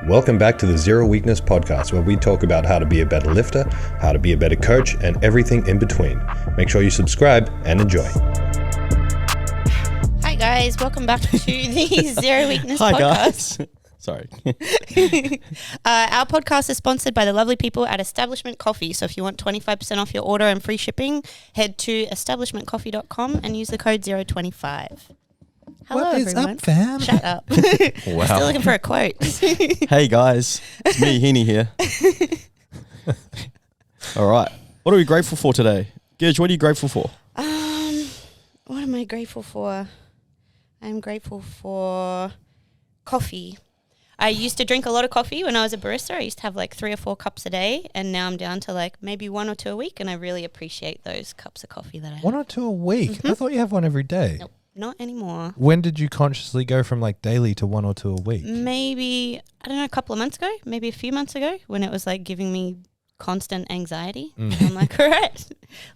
Welcome back to the Zero Weakness podcast, where we talk about how to be a better lifter, how to be a better coach, and everything in between. Make sure you subscribe and enjoy. Hi guys, welcome back to the Zero Weakness podcast. Hi guys. Sorry. Our podcast is sponsored by the lovely people at Establishment Coffee. So if you want 25% off your order and free shipping, head to establishmentcoffee.com and use the code 025. Hello, what is everyone. up, fam? Shut up. Wow. Still looking for a quote. Hey guys, it's me, Henny here. All right. What are we grateful for today? Gidge, what are you grateful for? What am I grateful for? I'm grateful for coffee. I used to drink a lot of coffee when I was a barista. I used to have like 3 or 4 cups a day, and now I'm down to like maybe 1 or 2 a week, and I really appreciate those cups of coffee that I have. 1 or 2 a week? Mm-hmm. I thought you have one every day. Nope, not anymore. When did you consciously go from like daily to 1 or 2 a week? Maybe, I don't know, a couple of months ago, maybe a few months ago, when it was like giving me constant anxiety. I'm like, all right,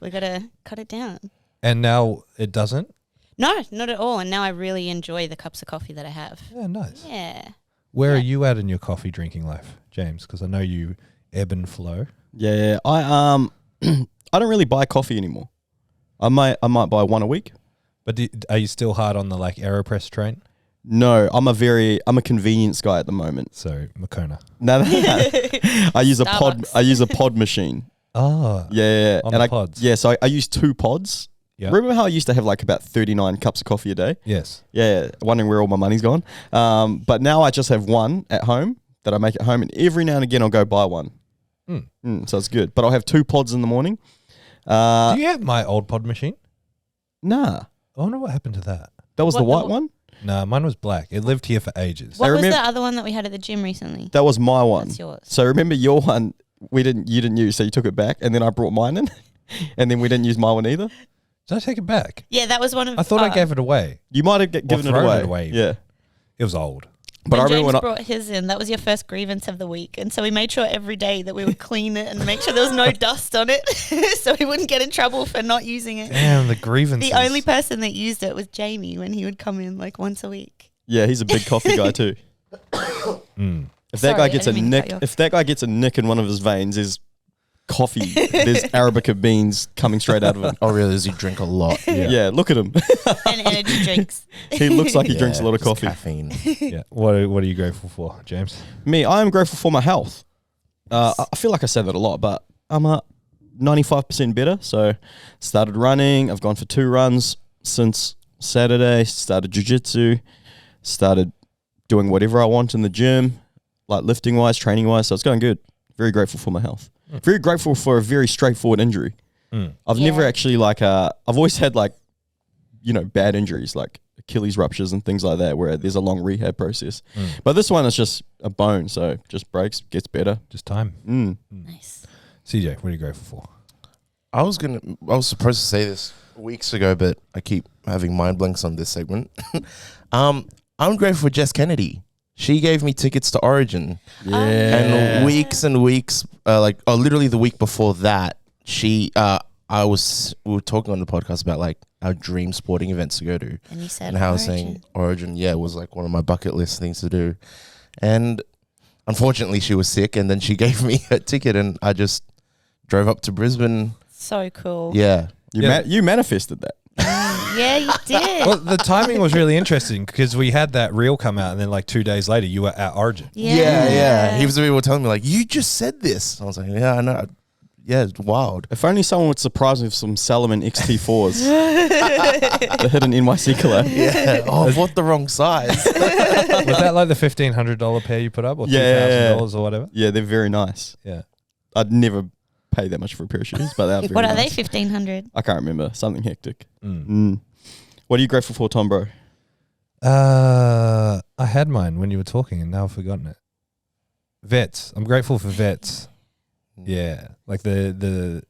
we got to cut it down. And now it doesn't? No, not at all. And now I really enjoy the cups of coffee that I have. Yeah, nice. Yeah. Where are you at in your coffee drinking life, James? Because I know you ebb and flow. Yeah, I don't really buy coffee anymore. I might buy 1 a week. But are you still hard on the like AeroPress train? No, I'm a convenience guy at the moment. So Makona. No. I use a pod. Starbucks. I use a pod machine. Oh. Yeah. On and the pods. Yeah, so I use 2 pods. Yeah. Remember how I used to have like about 39 cups of coffee a day? Yes. Yeah, wondering where all my money's gone. But now I just have 1 at home that I make at home, and every now and again I'll go buy one. So it's good. But I'll have 2 pods in the morning. Do you have my old pod machine? Nah, I wonder what happened to that. that was the white one? No, mine was black. It lived here for ages. What was remember- the other one that we had at the gym recently? That was my one. That's yours. So remember your one, you didn't use, so you took it back, and then I brought mine in, and then we didn't use my one either. Did I take it back? Yeah, that was one of... I thought I gave it away. You might have given it thrown away. it away. Yeah. It was old. But I when remember James when brought his in, that was your first grievance of the week. And so we made sure every day that we would clean it and make sure there was no dust on it so we wouldn't get in trouble for not using it. Damn, the grievances. The only person that used it was Jamie when he would come in like once a week. Yeah, he's a big coffee guy too. If that guy gets a nick, if that guy gets a nick in one of his veins, there's coffee, there's Arabica beans coming straight out of him. Oh, really? Does he drink a lot? Yeah, look at him. And energy drinks. He looks like he drinks a lot of just coffee. Caffeine. Yeah. What are you grateful for, James? Me, I am grateful for my health. I feel like I say that a lot, but I'm 95% better. So started running. I've gone for 2 runs since Saturday. Started jiu-jitsu. Started doing whatever I want in the gym, like lifting wise, training wise. So it's going good. Very grateful for my health. Very grateful for a very straightforward injury. I've never actually I've always had bad injuries like Achilles ruptures and things like that where there's a long rehab process. But this one is just a bone, so just breaks, gets better. Just time. Nice. CJ, what are you grateful for? I was supposed to say this weeks ago, but I keep having mind blanks on this segment. I'm grateful for Jess Kennedy. She gave me tickets to Origin. Yeah. And weeks and weeks, literally the week before that, we were talking on the podcast about like our dream sporting events to go to. And you said and how I was Origin. saying Origin, was like one of my bucket list things to do. And unfortunately she was sick, and then she gave me a ticket, and I just drove up to Brisbane. So cool. Yeah. You manifested that. Yeah, you did. Well, the timing was really interesting because we had that reel come out, and then like 2 days later, you were at Origin. Yeah. He was the people telling me like, you just said this. I was like, yeah, I know. Yeah, it's wild. If only someone would surprise me with some Salomon XT4s. The hidden NYC collab. Yeah. Oh, I bought the wrong size. Was that like the $1,500 pair you put up, or $2,000 or whatever? Yeah, they're very nice. Yeah. I'd never pay that much for a pair of shoes, but they're very What are they, nice. 1,500? I can't remember. Something hectic. What are you grateful for, Tom, bro? I had mine when you were talking, and now I've forgotten it. Vets. I'm grateful for vets. Yeah, like the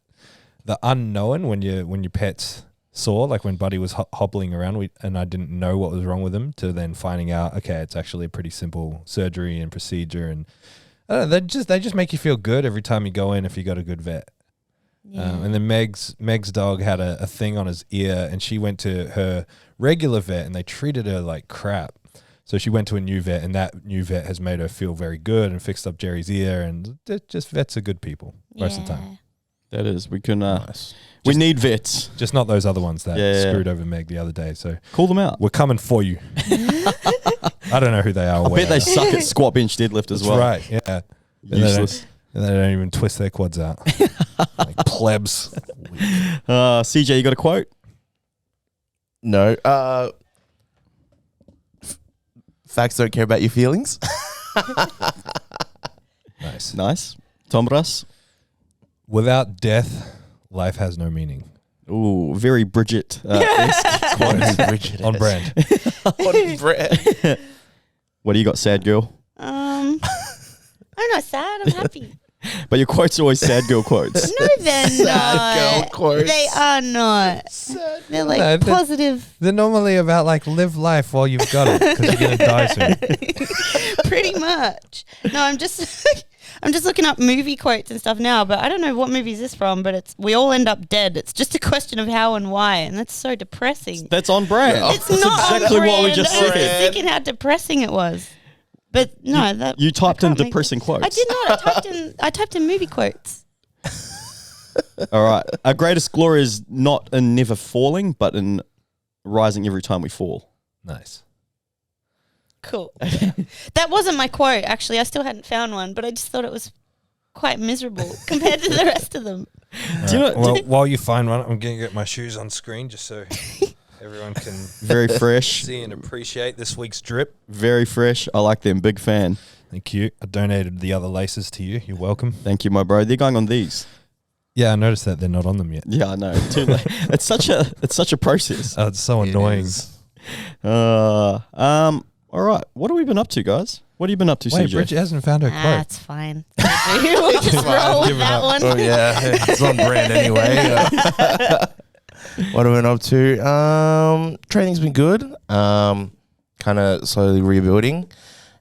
unknown when your pet's sore, like when Buddy was hobbling around, and I didn't know what was wrong with him, to then finding out, okay, it's actually a pretty simple surgery and procedure, and I don't know, they just make you feel good every time you go in if you got a good vet. Yeah. And then Meg's dog had a thing on his ear, and she went to her regular vet, and they treated her like crap. So she went to a new vet, and that new vet has made her feel very good and fixed up Jerry's ear. And just vets are good people most of the time. That is, we can. Nice. We need vets. Just not those other ones that Yeah. screwed over Meg the other day. So Call them out. we're coming for you. I don't know who they are. I bet they suck at squat, bench, deadlift as That's well. right. Yeah. Useless. And they don't even twist their quads out. Like plebs. CJ, you got a quote? No. Facts don't care about your feelings. Nice. Nice. Tom Russ? Without death, life has no meaning. Ooh, very Bridget quote. On brand. On brand. What do you got, sad girl? I'm not sad. I'm happy. But your quotes are always sad girl quotes. No, they're Sad not. girl quotes. They are not. They're like No, positive. They're normally about like live life while you've got it because you're going to die soon. Pretty much. No, I'm just looking up movie quotes and stuff now, but I don't know what movie is this from, but it's we all end up dead. It's just a question of how and why, and that's so depressing. That's on brand. It's That's not exactly on what we brand. just I was said. thinking how depressing it was. But no, that You typed I in can't make- depressing quotes. I did not. I typed in movie quotes. All right. Our greatest glory is not in never falling, but in rising every time we fall. Nice. Cool. That wasn't my quote, actually. I still hadn't found one, but I just thought it was quite miserable compared to the rest of them. Do you know- Well, while you find one, I'm going to get my shoes on screen just so everyone can Very fresh. see and appreciate this week's drip. Very fresh. I like them. Big fan. Thank you. I donated the other laces to you. You're welcome. Thank you, my bro. They're going on these. Yeah, I noticed that they're not on them yet. Yeah, I know. Too late. It's such a process. It's so annoying. All right. What have we been up to, guys? What have you been up to, Wait, CJ? Bridget hasn't found her quote. It's fine. We'll just roll with Give it that up. one. Oh yeah, it's on brand anyway. What have I been up to? Training's been good. Kind of slowly rebuilding,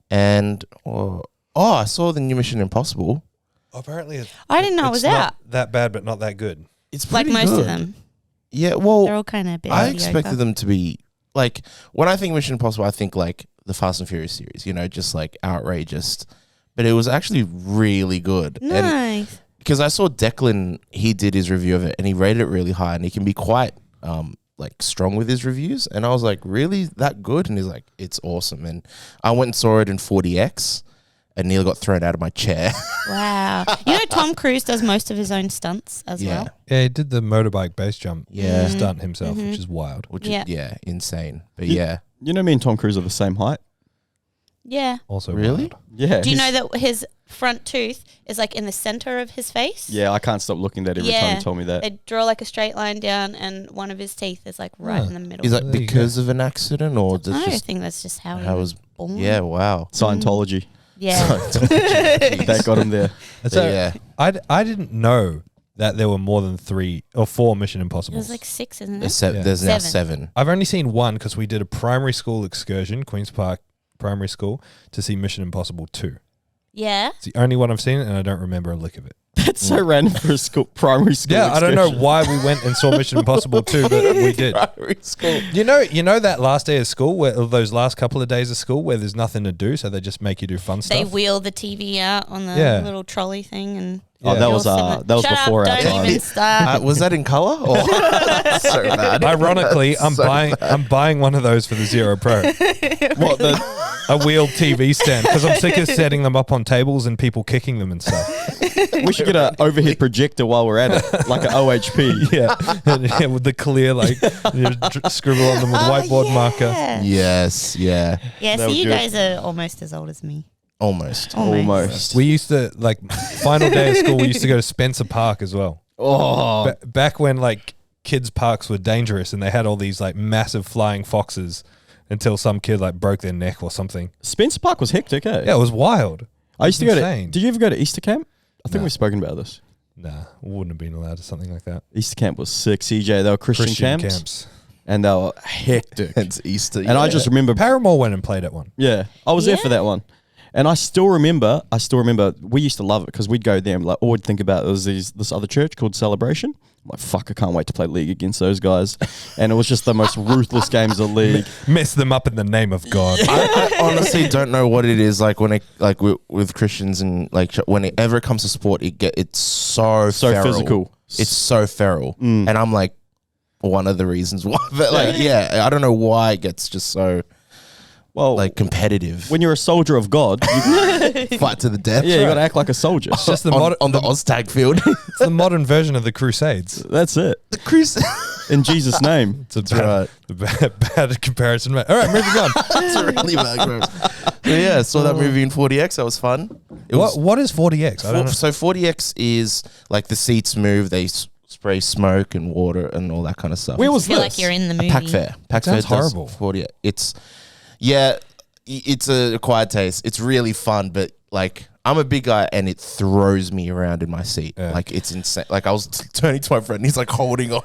and I saw the new Mission Impossible. Apparently, I didn't know it was not out. that bad, but not that good. It's Like pretty most good. of them. Yeah, well, They're all kind of a bit I mediocre. expected them to be like when I think Mission Impossible, I think like the Fast and Furious series. You know, just like outrageous. But it was actually really good. And Nice. because I saw Declan, he did his review of it and he rated it really high, and he can be quite like strong with his reviews. And I was like, really that good? And he's like, it's awesome. And I went and saw it in 40X and nearly got thrown out of my chair. Wow. You know Tom Cruise does most of his own stunts as Yeah. well. Yeah, he did the motorbike base jump Yeah. stunt himself, which is wild. Which Yeah. is insane. But You- yeah. You know me and Tom Cruise are the same height? Yeah. Also, Really? wild. Yeah. Do you know that his front tooth is like in the center of his face? Yeah, I can't stop looking at that every time Yeah. you tell me that. They draw like a straight line down, and one of his teeth is like right Huh. in the middle. Is that There you because of an accident or I just don't think that's just how how he was born. yeah, wow. Scientology. Yeah. That got him there. So, yeah. I didn't know that there were more than 3 or 4 Mission Impossibles. There's like 6, isn't there? There's, there's now 7. 7. I've only seen one because we did a primary school excursion, Queen's Park Primary School, to see Mission Impossible 2. Yeah. It's the only one I've seen, and I don't remember a lick of it. That's so random for a school, primary school. Yeah, I don't know excursion. why we went and saw Mission Impossible 2, but we did. Primary school. You know that last day of school, where or those last couple of days of school, where there's nothing to do, so they just make you do fun They stuff. wheel the TV out on the Yeah. little trolley thing, and Oh, Yeah. that you're was all sitting that was there, "Shut before up, our don't time. even start." Was that in color? Or so bad. Ironically, I'm So I'm buying one of those for the Zero Pro, What the? a wheeled TV stand, because I'm sick of setting them up on tables and people kicking them and stuff. We should get an overhead projector while we're at it, like an OHP. Yeah, and, yeah, with the clear scribble on them with whiteboard marker. Yes, yeah. Yeah, That so was you good. guys are almost as old as me. Almost. Almost. We used to final day of school. We used to go to Spencer Park as well. Oh, Back when kids parks were dangerous and they had all these massive flying foxes until some kid broke their neck or something. Spencer Park was hectic, eh? Yeah, it was wild. I used to go insane. to. Did you ever go to Easter camp? I think No. we've spoken about this. Nah, wouldn't have been allowed to something like that. Easter camp was sick. CJ, they were Christian camps, and they were hectic. It's Easter. And I just remember, Paramore went and played at one. yeah, I was there for Yeah. that one. And I still remember we used to love it because we'd go there and like all we'd think about was this other church called Celebration. I'm like, fuck, I can't wait to play League against those guys. And it was just the most ruthless games of League. Mess them up in the name of God. I honestly don't know what it is like when it like with Christians and like when it ever comes to sport, it's so feral. Physical. It's so feral, and I'm like one of the reasons why. But like, I don't know why it gets just so like competitive. When you're a soldier of God, you Fight to the death. you got to act like a soldier. It's just the on the Oztag field. it's the modern version of the Crusades. That's it. The Chris. In Jesus' name. It's a bad comparison, mate. All right, moving on. It's a really bad gross. But yeah, I saw that movie in 40X. That was fun. What is 40X? I don't know. So 40X is like the seats move. They spray smoke and water and all that kind of stuff. Where I was feel this? like you're in the movie. Pack Fair. Pack Sounds Fair does horrible. 40. It's a acquired taste. It's really fun, but like I'm a big guy and it throws me around in my seat. Yeah. Like it's insane. Like I was turning to my friend and he's like holding on.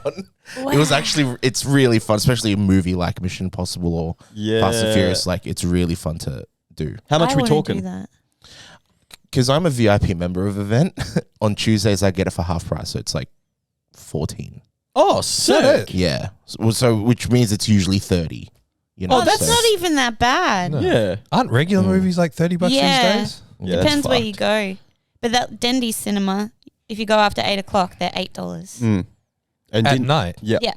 Wow. It was actually, it's really fun, especially a movie like Mission Impossible or Fast and Furious. Like it's really fun to do. How much I are we wanna talking? do that. Because I'm a VIP member of event. On Tuesdays I get it for half price, so it's like 14. Oh, sick. Yeah. So which means it's usually 30. You know, Oh, that's so- not even that bad. No. Yeah. Aren't regular movies like $30 these Yeah. days? Yeah, Depends that's where you fucked. go. But that Dendy's cinema, if you go after 8 o'clock, they're $8. Mm. And At didn't- night? Yeah. Yeah.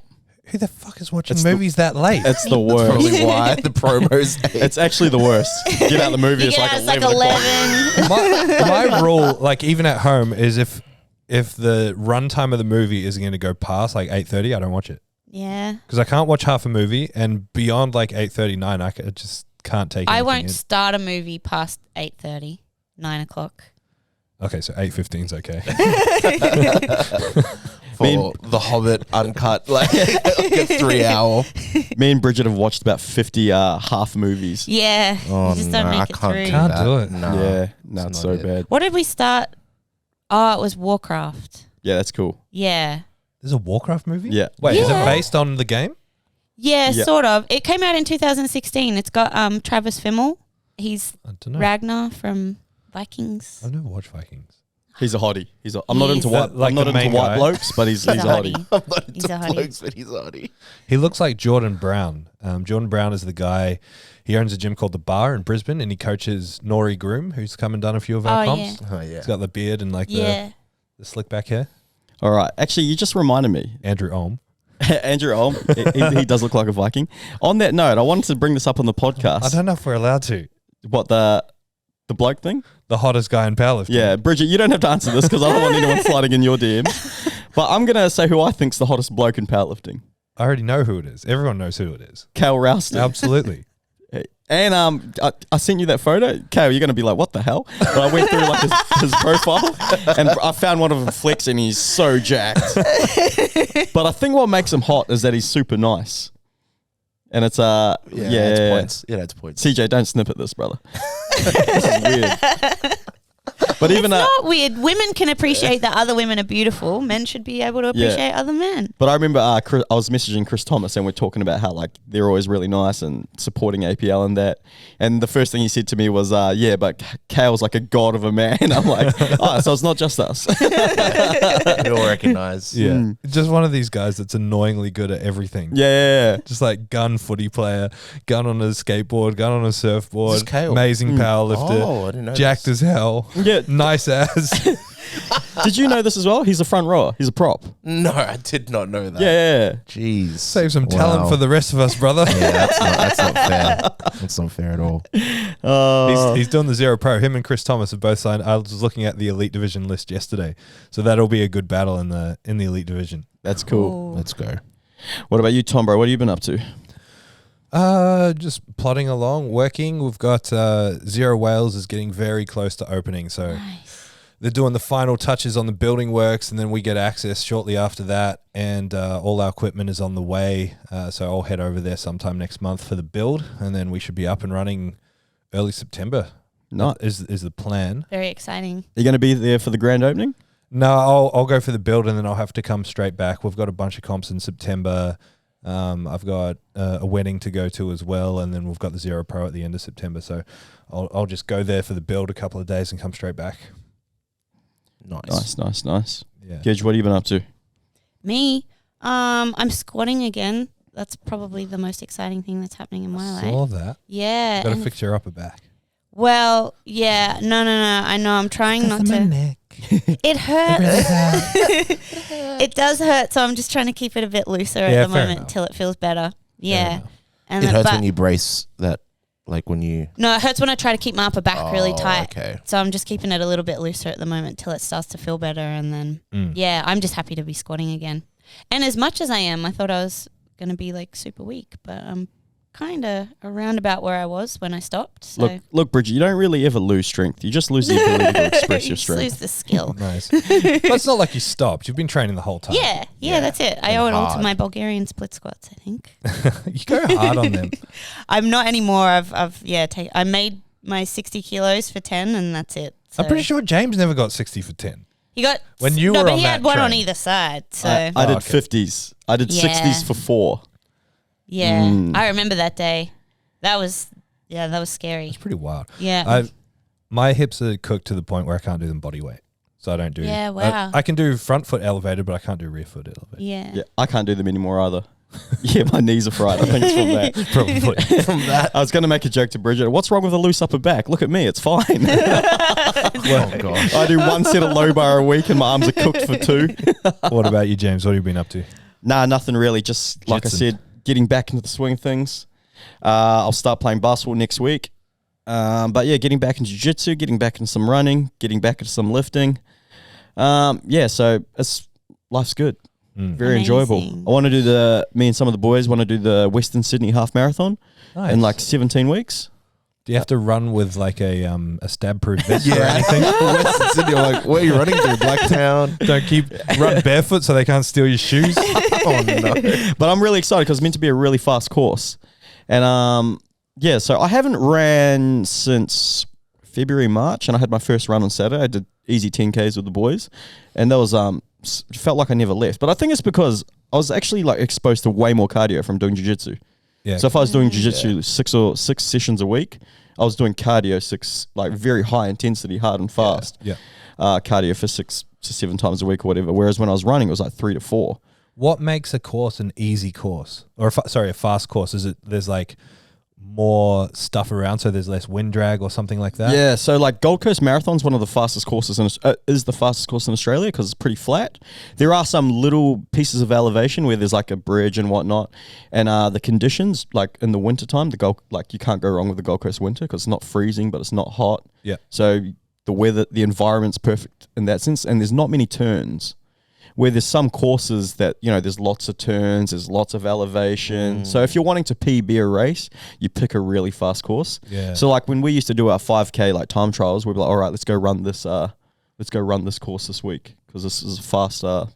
Who the fuck is watching It's the- movies that late? It's the That's worst. probably why the promos. It's actually the worst. Get out the movie, You it's get like out, 11 o'clock. my rule, like even at home, is if the runtime of the movie is going to go past like 8:30, I don't watch it Yeah. because I can't watch half a movie, and beyond like 8:39, I just can't take. I anything won't in. start a movie past 8:30, 9 o'clock. Okay, so 8:15 is okay. For The Hobbit uncut, like a 3 hour. Me and Bridget have watched about 50 half movies. Yeah. Oh, you just don't no, I make it can't through. do Can't that. do it. No. Yeah. No, it's it's so not it. bad. What did we start? Oh, it was Warcraft. Yeah, that's cool. Yeah. There's a Warcraft movie. Yeah. Wait, is it Yeah. based on the game? Yeah, Yeah. sort of. It came out in 2016. It's got Travis Fimmel. He's I don't know. Ragnar from Vikings. I've never watched Vikings. He's a hottie. I'm not into He's white. like I'm not the into main white guy. blokes, but he's a hottie. I'm not He's into a hottie. blokes, but he's a hottie. He looks like Jordan Brown. Jordan Brown is the guy. He owns a gym called The Bar in Brisbane, and he coaches Nori Groom, who's come and done a few of our Oh, comps. Oh yeah. He's got the beard and like Yeah. the slick back hair. All right. Actually, you just reminded me. Andrew Ohm. Andrew Olm, he does look like a Viking. On that note, I wanted to bring this up on the podcast. I don't know if we're allowed to. What, the bloke thing? The hottest guy in powerlifting. Yeah, Bridget, you don't have to answer this because I don't want anyone sliding in your DMs. But I'm going to say who I think's the hottest bloke in powerlifting. I already know who it is. Everyone knows who it is. Kale Rouston. Absolutely. And I sent you that photo. Kale, you're going to be like, what the hell? But I went through like his profile and I found one of them flex and he's so jacked. But I think what makes him hot is that he's super nice. And it's That's points. Yeah, that's points. CJ, don't snip at this, brother. This is weird. But even It's not weird. Women can appreciate that other women are beautiful. Men should be able to appreciate other men. But I remember I was messaging Chris Thomas and we're talking about how like they're always really nice and supporting APL and that. And the first thing he said to me was, but Kale's like a god of a man. I'm like, oh, so it's not just us. We all recognize. Yeah. Just one of these guys that's annoyingly good at everything. Yeah. Just like gun footy player, gun on a skateboard, gun on a surfboard, This is Kale. amazing powerlifter, Oh, I didn't know. jacked as hell, Yeah. nice ass. Did you know this as well? He's a front rower. He's a prop. No, I did not know that. Yeah. Jeez. Save some talent Wow. for the rest of us, brother. Yeah, that's not fair. That's not fair at all. He's doing the Zero Pro. Him and Chris Thomas have both signed. I was looking at the Elite Division list yesterday, so that'll be a good battle in the Elite Division. That's cool. Ooh. Let's go. What about you, Tom, bro? What have you been up to? Just plodding along, working. We've got Zero Wales is getting very close to opening, so Nice. they're doing the final touches on the building works, and then we get access shortly after that, and all our equipment is on the way, so I'll head over there sometime next month for the build, and then we should be up and running early September. No. Is the plan. Very exciting. Are you going to be there for the grand opening? No, I'll go for the build, and then I'll have to come straight back. We've got a bunch of comps in September, I've got a wedding to go to as well, and then we've got the Zero Pro at the end of September. So I'll just go there for the build a couple of days and come straight back. Nice. Nice. Yeah. Gage, what have you been up to? Me, I'm squatting again. That's probably the most exciting thing that's happening in my life. Saw that. Yeah. Got to and- fix your upper back. Well, yeah. No. I know. I'm trying not to. neck. It hurts. It does hurt, so I'm just trying to keep it a bit looser at Yeah, the fair moment enough. till it feels better. Yeah. enough. And It then- hurts but- when you brace that, like when you. No, it hurts when I try to keep my upper back really tight. Okay. So I'm just keeping it a little bit looser at the moment till it starts to feel better, and then yeah, I'm just happy to be squatting again. And as much as I am, I thought I was gonna be like super weak, but I'm kind of around about where I was when I stopped. So Look, Bridget, you don't really ever lose strength. You just lose the ability to express you your just strength. lose the skill. Nice. But it's not like you stopped. You've been training the whole time. Yeah, that's it. I And owe it all to hard. my Bulgarian split squats, I think. You go hard on them. I'm not anymore. I made my 60 kilos for 10, and that's it. So I'm pretty sure James never got 60 for 10. he got When you no, were but on he had that one on train. either side. So I did okay. 50s. I did Yeah. 60s for 4. yeah, I remember that day. That was scary. It's pretty wild. Yeah. My hips are cooked to the point where I can't do them body weight. So I don't do. Yeah, wow. I can do front foot elevated, but I can't do rear foot elevated. yeah. Yeah, I can't do them anymore either. Yeah, my knees are fried. I think it's from that. Probably. From that, I was going to make a joke to Bridget. What's wrong with a loose upper back? Look at me, it's fine. Oh gosh. I do one set of low bar a week, and my arms are cooked for 2. What about you, James? What have you been up to? Nah, nothing really. Just like I Jitson. said, getting back into the swing of things. I'll start playing basketball next week. But yeah, getting back into jiu-jitsu, getting back into some running, getting back into some lifting. Yeah, so life's good. Very enjoyable. Amazing. I want to do me and some of the boys want to do the Western Sydney Half Marathon Nice. in like 17 weeks. Do you have to run with like a stab-proof vest or Yeah. anything? Western Sydney, like, where are you running to? Blacktown? Don't run barefoot so they can't steal your shoes. Oh no. But I'm really excited because it's meant to be a really fast course. And yeah, so I haven't ran since February, March, and I had my first run on Saturday. I did easy 10Ks with the boys, and that was felt like I never left. But I think it's because I was actually like exposed to way more cardio from doing jiu-jitsu. Yeah. So if I was doing jiu-jitsu 6 sessions a week, I was doing cardio 6, like very high intensity, hard and fast. Yeah. Cardio for 6 to 7 times a week or whatever. Whereas when I was running, it was like 3 to 4. What makes a course an easy course? Or a fast course? Is it there's like more stuff around, so there's less wind drag or something like that? Yeah, so like Gold Coast Marathon's one of the fastest courses is the fastest course in Australia because it's pretty flat. There are some little pieces of elevation where there's like a bridge and whatnot, and the conditions like in the wintertime, you can't go wrong with the Gold Coast winter because it's not freezing but it's not hot. Yeah. So the weather, the environment's perfect in that sense, and there's not many turns. Where there's some courses that, there's lots of turns, there's lots of elevation. So if you're wanting to PB a race, you pick a really fast course. Yeah. So like when we used to do our 5K like time trials, we'd be like, all right, let's go run this course this week because this is a fast, what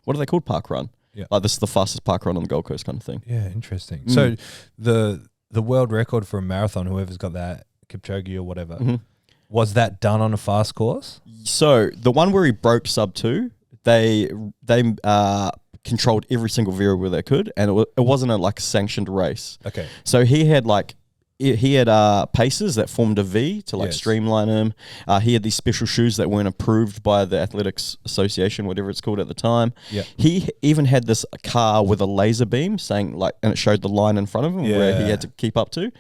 are they called? Park run. Yeah. Like this is the fastest park run on the Gold Coast kind of thing. Yeah, interesting. So the world record for a marathon, whoever's got that, Kipchoge or whatever, was that done on a fast course? So the one where he broke sub 2, they controlled every single variable they could, and it wasn't a like sanctioned race. Okay. So he had paces that formed a V to like Yes. streamline him. He had these special shoes that weren't approved by the Athletics Association, whatever it's called at the time. Yeah. He even had this car with a laser beam saying like, and it showed the line in front of him where he Yeah. had to keep up to.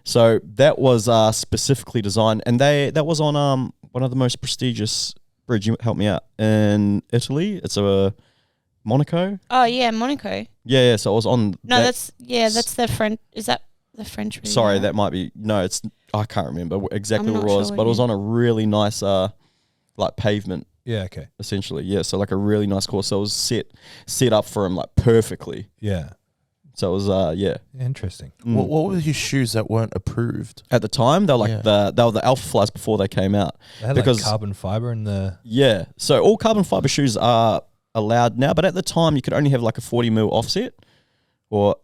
So that was specifically designed, and that was on one of the most prestigious. Bridge, you help me out. In Italy, it's a Monaco. Oh yeah, Monaco. Yeah. So I was on. No, that's the French. Is that the French? Sorry, Riviera? that might be. No, it's. I can't remember exactly I'm what it not was, sure but it was either. on a really nice, like pavement, Yeah, okay. essentially. Yeah, so like a really nice course. So it was set up for him like perfectly. Yeah. So it was yeah. Interesting. What were his shoes that weren't approved? At the time, they were like Yeah. they were the Alpha Flies before they came out. They had Because- like carbon fiber in the... Yeah. So all carbon fiber shoes are allowed now, but at the time you could only have like a 40 mil offset, or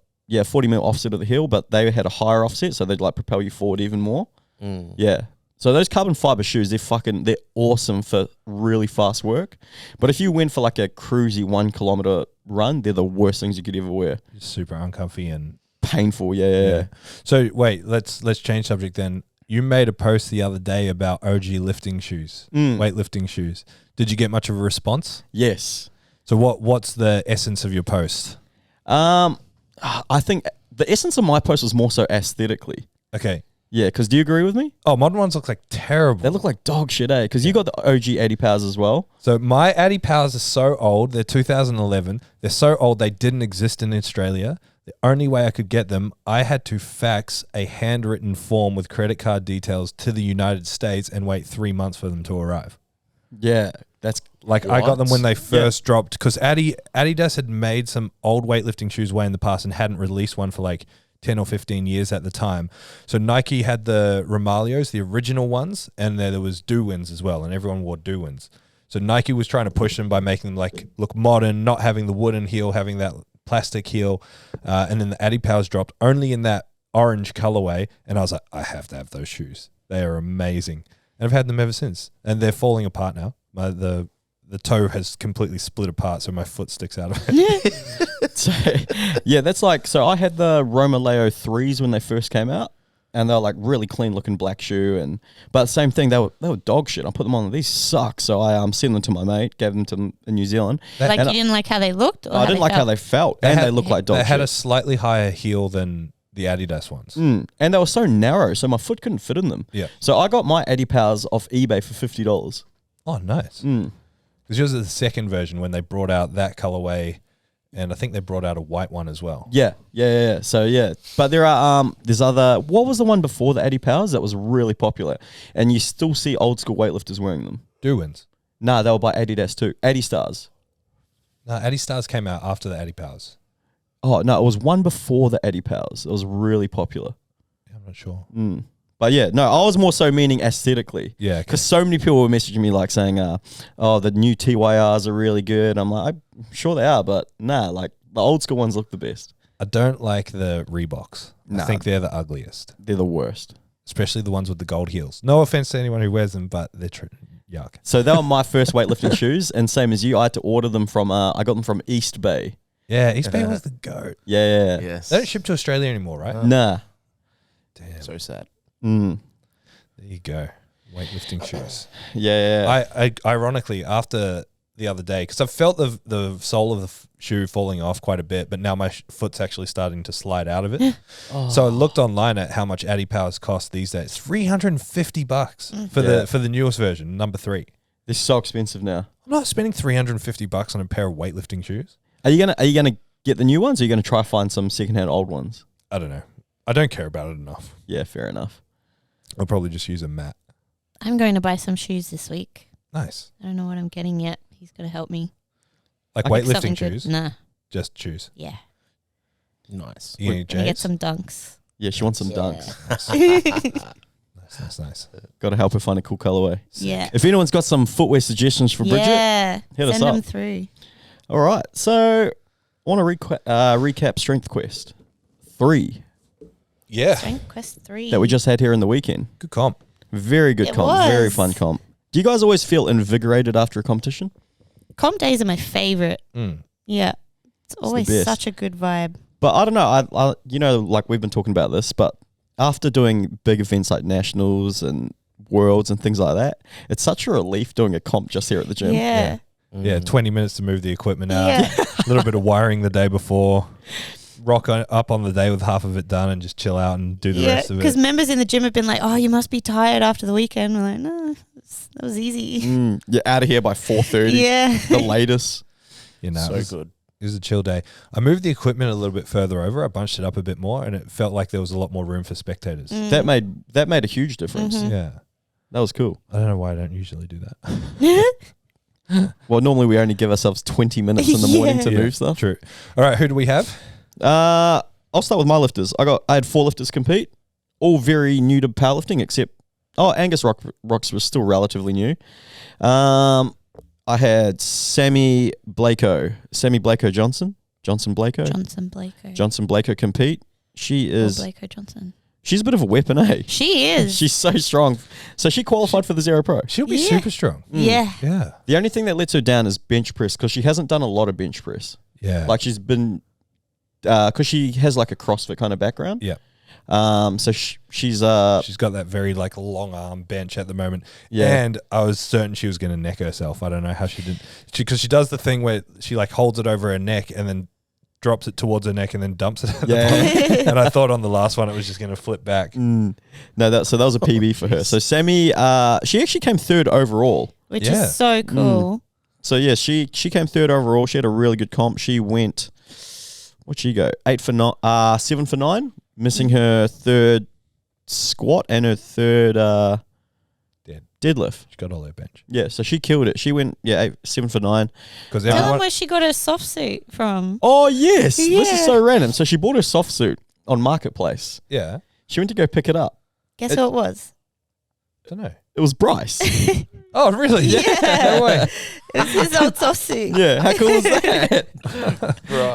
40 mil offset of the heel, but they had a higher offset, so they'd like propel you forward even more. Yeah. So those carbon fiber shoes, they're awesome for really fast work. But if you went for like a cruisy 1 kilometer run, they're the worst things you could ever wear. Super uncomfy and Painful, yeah. So wait, let's change subject then. You made a post the other day about OG lifting shoes, weightlifting shoes. Did you get much of a response? Yes. So what's the essence of your post? I think the essence of my post was more so aesthetically. Okay. Yeah, because do you agree with me? Oh, modern ones look like terrible. They look like dog shit, eh? Because you got the OG 80 powers as well. So my Addy Powers are so old. They're 2011. They're so old they didn't exist in Australia. The only way I could get them, I had to fax a handwritten form with credit card details to the United States and wait 3 months for them to arrive. Yeah, that's like I got them when they first dropped because Adidas had made some old weightlifting shoes way in the past and hadn't released one for like 10 or 15 years at the time. So Nike had the Romalios, the original ones, and there was Dewins as well, and everyone wore Dewins. So Nike was trying to push them by making them like look modern, not having the wooden heel, having that plastic heel, and then the Addy Powers dropped only in that orange colorway, and I was like, I have to have those shoes. They are amazing, and I've had them ever since. And they're falling apart now. The toe has completely split apart, so my foot sticks out of it. So, yeah, that's like, so I had the Romaleo 3s when they first came out, and they're like really clean looking black shoe, but same thing, they were dog shit. I put them on, these suck, so I sent them to my mate, gave them to him in New Zealand. Like, you didn't like how they looked? Or I didn't like how they felt, and they looked like dog shit. They had a slightly higher heel than the Adidas ones. And they were so narrow, so my foot couldn't fit in them. Yeah. So I got my Addy Powers off eBay for $50. Oh, nice. Because yours is the second version when they brought out that colorway, and I think they brought out a white one as well. Yeah. So yeah, but there are there's other. What was the one before the Addy Powers that was really popular, and you still see old school weightlifters wearing them? Dewins. Nah, they were by Adidas too. Addy Stars. No, Addy Stars came out after the Addy Powers. Oh no, it was one before the Addy Powers. It was really popular. Yeah, I'm not sure. But yeah, no, I was more so meaning aesthetically. Yeah, because so many people were messaging me like saying, "Oh, the new TYRs are really good." I'm like, I'm sure they are, but nah, like the old school ones look the best. I don't like the Reeboks. Nah. I think they're the ugliest. They're the worst, especially the ones with the gold heels. No offense to anyone who wears them, but they're yuck. So they were my first weightlifting shoes, and same as you, I had to order them from. I got them from East Bay. Yeah, East Bay was the goat. Yeah. Yes. They don't ship to Australia anymore, right? Nah. Damn. So sad. There you go. Weightlifting shoes. Yeah. I ironically, after the other day, because I've felt the sole of the shoe falling off quite a bit, but now my foot's actually starting to slide out of it. So I looked online at how much Addy Powers cost these days. $350 for the newest version, number 3. They're so expensive now. I'm not spending $350 on a pair of weightlifting shoes. Are you gonna get the new ones, or are you gonna try find some secondhand old ones? I don't know. I don't care about it enough. Yeah, fair enough. I'll probably just use a mat. I'm going to buy some shoes this week. Nice. I don't know what I'm getting yet. He's going to help me. Like Something weightlifting good. shoes? Nah. Just shoes. Yeah. Nice. You gonna I'm going to get J's? some dunks. Yeah, she wants some dunks. Nice. Got to help her find a cool colorway. Yeah. If anyone's got some footwear suggestions for Bridget, Yeah. hit us Send up. them through. All right. So I want to recap Strength Quest 3 Yeah. Strength Quest 3. that we just had here in the weekend. Good comp. Very good It comp. Very was. fun comp. Do you guys always feel invigorated after a competition? Comp days are my favorite. Yeah. It's always best. such a good vibe. But I don't know. I you know, like we've been talking about this, but after doing big events like nationals and worlds and things like that, it's such a relief doing a comp just here at the gym. Yeah. Yeah, 20 minutes to move the equipment out. Yeah. A little bit of wiring the day before. Rock up on the day with half of it done and just chill out and do the rest of it. Because members in the gym have been like, "Oh, you must be tired after the weekend." We're like, "No, that was easy." You're out of here by 4:30. Yeah. The latest. You know, So good. It was a chill day. I moved the equipment a little bit further over. I bunched it up a bit more, and it felt like there was a lot more room for spectators. That made a huge difference. Yeah. That was cool. I don't know why I don't usually do that. Well, normally we only give ourselves 20 minutes in the morning to Yeah, move stuff. True. All right, who do we have? I'll start with my lifters. I had 4 lifters compete, all very new to powerlifting, except Angus Rocks was still relatively new. I had Sammy Blako Johnson Blako compete. She is Blako Johnson. She's a bit of a weapon, eh? She is. She's so strong. So she qualified for the Zero Pro. She'll be Yeah. super strong. Yeah. Yeah. The only thing that lets her down is bench press because she hasn't done a lot of bench press. Yeah. Like she's been, because she has like a CrossFit kind of background. Yeah. So she's got that very like long arm bench at the moment. Yeah. And I was certain she was going to neck herself. I don't know how she didn't. Because she does the thing where she like holds it over her neck and then drops it towards her neck and then dumps it at the bottom. And I thought on the last one it was just going to flip back. No, that was a PB for her. So Sammy, she actually came third overall. Which Yeah. is so cool. So yeah, she came third overall. She had a really good comp. She went, what'd she go? 7 for 9, missing her third squat and her third deadlift. She got all her bench. Yeah, so she killed it. She went 7 for 9. Because Tell them everyone. where she got her soft suit from. Oh yes, this is Yeah. so random. So she bought her soft suit on Marketplace. Yeah. She went to go pick it up. Guess who it was? Don't know. It was Bryce. Oh, really? Yeah. No way. It's his old soft suit. Yeah, how cool was that?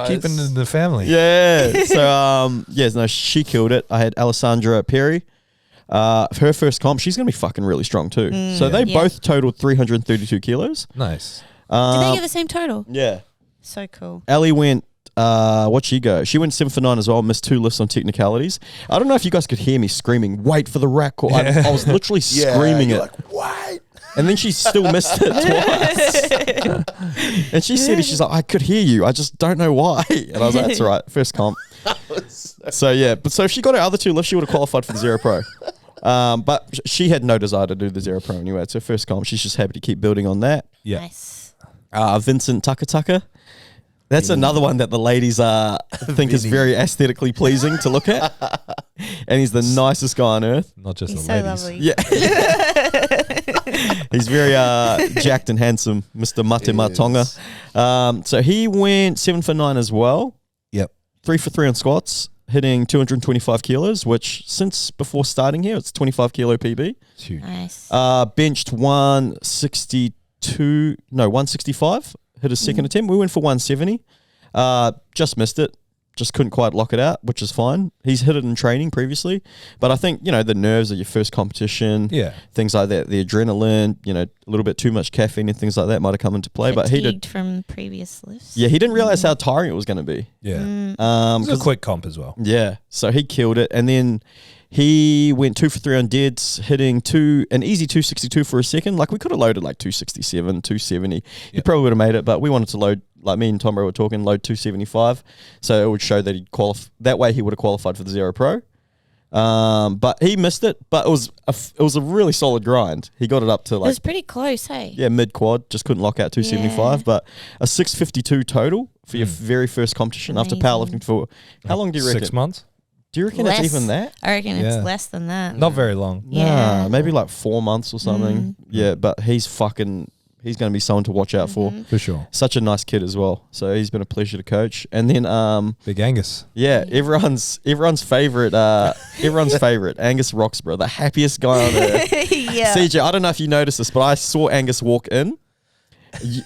Keeping it in the family. Yeah. So no, she killed it. I had Alessandra Perry. Her first comp, she's gonna be fucking really strong too. So they Yeah. both totaled 332 kilos. Nice. Did they get the same total? Yeah. So cool. Ellie went. What'd she go? She went 7 for 9 as well. Missed 2 lifts on technicalities. I don't know if you guys could hear me screaming. Wait for the rack call. I was literally screaming it. Like, what? And then she still missed it twice. And she said, she's like, I could hear you. I just don't know why. And I was like, that's all right. First comp. So yeah, but so if she got her other 2 lifts, she would have qualified for the Zero Pro. But she had no desire to do the Zero Pro anyway. It's her first comp. She's just happy to keep building on that. Yeah. Nice. Vincent Tucker. That's another one that the ladies think is very aesthetically pleasing to look at. And he's the nicest guy on earth. Not just He's the so ladies. lovely. Yeah. He's very jacked and handsome, Mr. Mate Matonga. So he went 7 for 9 as well. Yep. 3 for 3 on squats, hitting 225 kilos, which since before starting here, it's 25 kilo PB. It's huge. Nice. Benched 165. Hit a second attempt. We went for 170. Just missed it. Just couldn't quite lock it out, which is fine. He's hit it in training previously. But I think, the nerves of your first competition, Yeah. things like that, the adrenaline, a little bit too much caffeine and things like that might have come into play. But he did. From previous lifts. Yeah, he didn't realize how tiring it was going to be. Yeah. It was a 'Cause- quick comp as well. yeah, so he killed it. And then he went 2 for 3 on deads, hitting an easy 262 for a second. Like we could have loaded like 267, 270. He Yep. probably would have made it, but we wanted to load, like me and Tom were talking, load 275. So it would show that he'd qualify. That way he would have qualified for the Zero Pro. But he missed it. But it was a really solid grind. He got it up to It was like pretty close, hey? mid quad. Just couldn't lock out 275. Yeah. But a 652 total for your very first competition after Amazing. powerlifting for how long do you reckon? 6 months? Do you reckon Less. it's even that? I reckon Yeah. it's less than that. Not very long. Yeah. Nah, maybe like 4 months or something. Yeah, but he's going to be someone to watch out for. For sure. Such a nice kid as well. So he's been a pleasure to coach. And then, Big Angus. yeah, everyone's favorite, Angus Roxburgh, the happiest guy on earth. Yeah. CJ, I don't know if you noticed this, but I saw Angus walk in.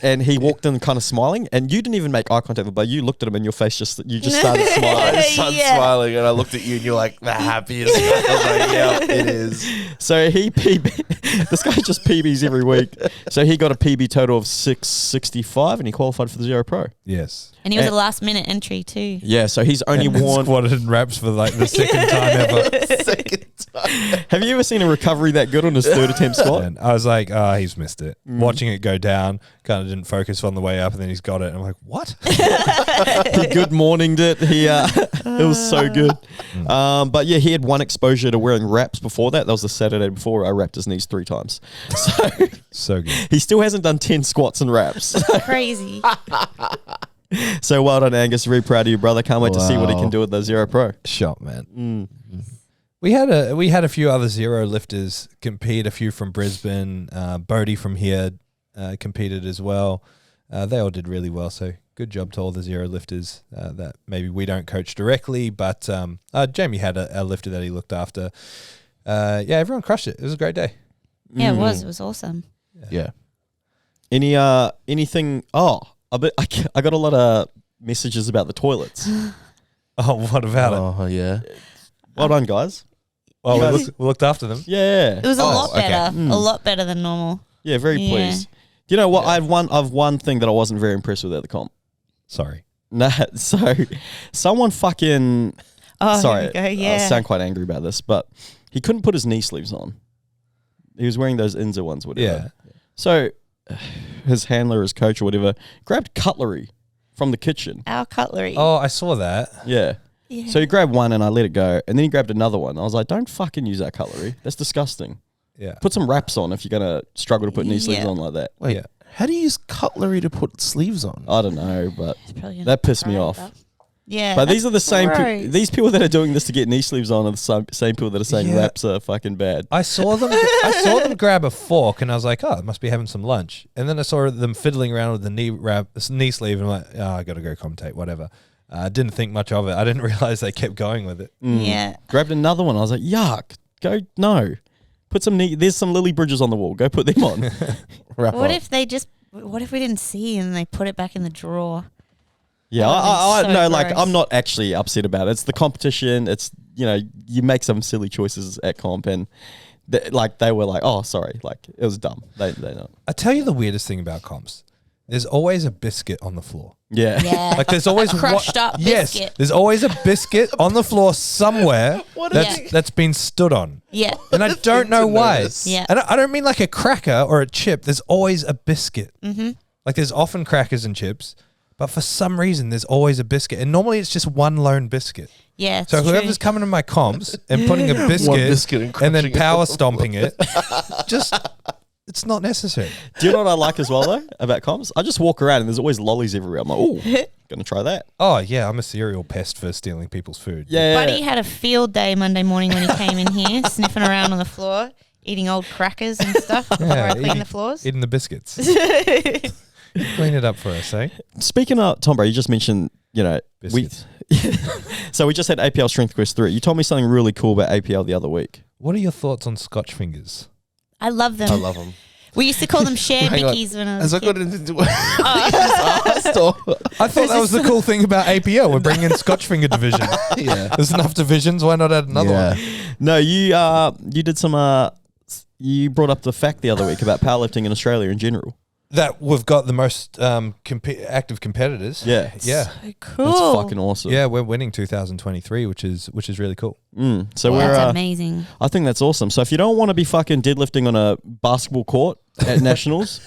And he walked in kind of smiling, and you didn't even make eye contact with him, but you looked at him and your face you just started I smiling. just started Yeah. smiling and I looked at you and you're like the happiest. I was like, yeah, it is. So he this guy just PBs every week. So he got a PB total of 665 and he qualified for the Zero Pro. Yes. And he was a last minute entry too. Yeah, so he's only worn. Squatted in reps for like the second time ever. Second time. Have you ever seen a recovery that good on his third attempt squat? And I was like, he's missed it. Watching it go down, kind of didn't focus on the way up, and then he's got it. And I'm like, what? He good morninged it. It was so good. But yeah, he had one exposure to wearing wraps before that. That was the Saturday before I wrapped his knees 3 times. So So good. he still hasn't done 10 squats and wraps. Crazy. So well done, Angus. Very proud of you, brother. Can't wait to see what he Wow. can do with the Zero Pro. Shot, man. We had a few other Zero lifters compete. A few from Brisbane. Bodie from here competed as well. They all did really well. So good job to all the Zero lifters that maybe we don't coach directly, but Jamie had a lifter that he looked after. Everyone crushed it. It was a great day. Yeah, it was. It was awesome. Yeah. Anything? Oh, I got a lot of messages about the toilets. Oh, what about it? Oh yeah. Well done, guys. Well, we looked after them. Yeah. It was a lot okay. better. A lot better than normal. Yeah, very Yeah. pleased. Do you know what? I've one thing that I wasn't very impressed with at the comp. Sorry. Nah, so someone fucking Oh, sorry. here we go. I Yeah. sound quite angry about this, but he couldn't put his knee sleeves on. He was wearing those Inza ones, whatever. Yeah. So his handler, his coach or whatever, grabbed cutlery from the kitchen. Our cutlery. Oh, I saw that. Yeah. Yeah. So he grabbed one and I let it go. And then he grabbed another one. I was like, don't fucking use that cutlery. That's disgusting. Yeah. Put some wraps on if you're going to struggle to put knee sleeves Yeah. on like that. Wait, Yeah. how do you use cutlery to put sleeves on? I don't know, but It's probably that pissed me right, off. but- Yeah. But these are the same gross. these people that are doing this to get knee sleeves on are the same people that are saying Yeah. wraps are fucking bad. I saw them grab a fork, and I was like, "Oh, they must be having some lunch." And then I saw them fiddling around with the knee sleeve, and I'm like, "Oh, I got to go commentate, whatever." Didn't think much of it. I didn't realize they kept going with it. Yeah. Grabbed another one. I was like, yuck. Go no. Put some there's some Lilley bridges on the wall. Go put them on. Wrap What up. if we didn't see and they put it back in the drawer? Yeah, That would've I been no, so like gross. I'm not actually upset about it. It's the competition. It's you make some silly choices at comp, and they were like, oh, sorry, like it was dumb. They know. I tell you the weirdest thing about comps. There's always a biscuit on the floor. Yeah, Yeah. Like there's always A crushed up Yes, biscuit. there's always a biscuit on the floor somewhere Yeah. that's been stood on. Yeah. And I don't know why. notice. Yeah. And I don't mean like a cracker or a chip. There's always a biscuit. Mm-hmm. Like there's often crackers and chips, but for some reason there's always a biscuit. And normally it's just one lone biscuit. Yeah. It's So true. whoever's coming to my comps and putting a biscuit, biscuit and then crushing it power on the stomping it, it's not necessary. Do you know what I like as well though about comps? I just walk around and there's always lollies everywhere. I'm like, oh, gonna try that. Oh yeah, I'm a serial pest for stealing people's food. Yeah, Buddy had a field day Monday morning when he came in here, sniffing around on the floor, eating old crackers and stuff before I clean the floors. Eating the biscuits. Clean it up for us, eh? Speaking of Tom, bro, you just mentioned Biscuits. So we just had APL Strength Quest 3. You told me something really cool about APL the other week. What are your thoughts on Scotch fingers? I love them. I love them. We used to call them share Hang on. Mickeys when I Has was a that got kid. anything to do with asked or? I thought that was the cool thing about APL. We're bringing Scotch finger division. Yeah. There's enough divisions. Why not add another one? No, you did some you brought up the fact the other week about powerlifting in Australia in general. That we've got the most active competitors. Yeah. Yeah. So cool. That's fucking awesome. Yeah, we're winning 2023, which is really cool. So That's we're amazing. I think that's awesome. So if you don't want to be fucking deadlifting on a basketball court at nationals,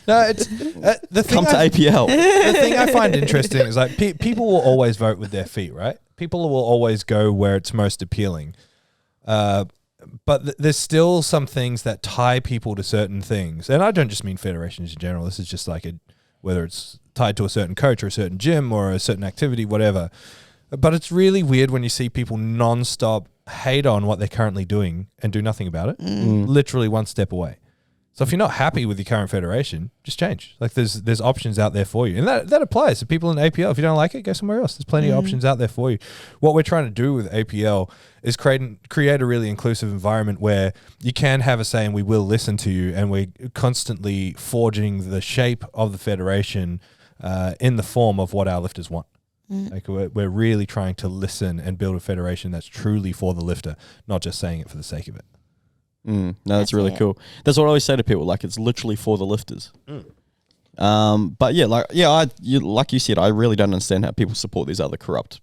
No, it's the thing. come to APL. The thing I find interesting is like people will always vote with their feet, right? People will always go where it's most appealing. But there's still some things that tie people to certain things. And I don't just mean federations in general. This is just like whether it's tied to a certain coach or a certain gym or a certain activity, whatever. But it's really weird when you see people nonstop hate on what they're currently doing and do nothing about it. Literally one step away. So if you're not happy with your current federation, just change. Like there's options out there for you. And that applies to people in APL. If you don't like it, go somewhere else. There's plenty of options out there for you. What we're trying to do with APL is create a really inclusive environment where you can have a say and we will listen to you, and we're constantly forging the shape of the federation in the form of what our lifters want. Like we're really trying to listen and build a federation that's truly for the lifter, not just saying it for the sake of it. No, that's really it. cool. That's what I always say to people. Like it's literally for the lifters. But yeah, like you said, I really don't understand how people support these other corrupt,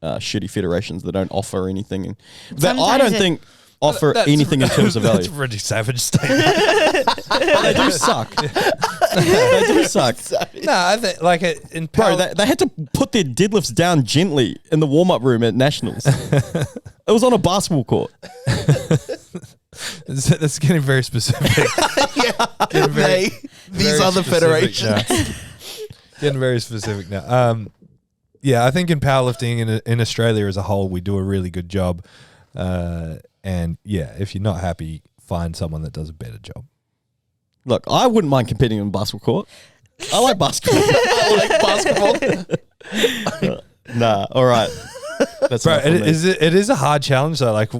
shitty federations that don't offer anything. That I don't think offer anything in terms of value. That's a pretty savage statement. They do suck. They do suck. No, I think like in Bro, they had to put their deadlifts down gently in the warm-up room at Nationals. It was on a basketball court. that's getting very specific. These other federations. Getting very specific now. Yeah, I think in powerlifting in Australia as a whole, we do a really good job. And yeah, if you're not happy, find someone that does a better job. Look, I wouldn't mind competing on a basketball court. I like basketball. Nah, all right. That's Bro, enough from me. it is a hard challenge though. Like,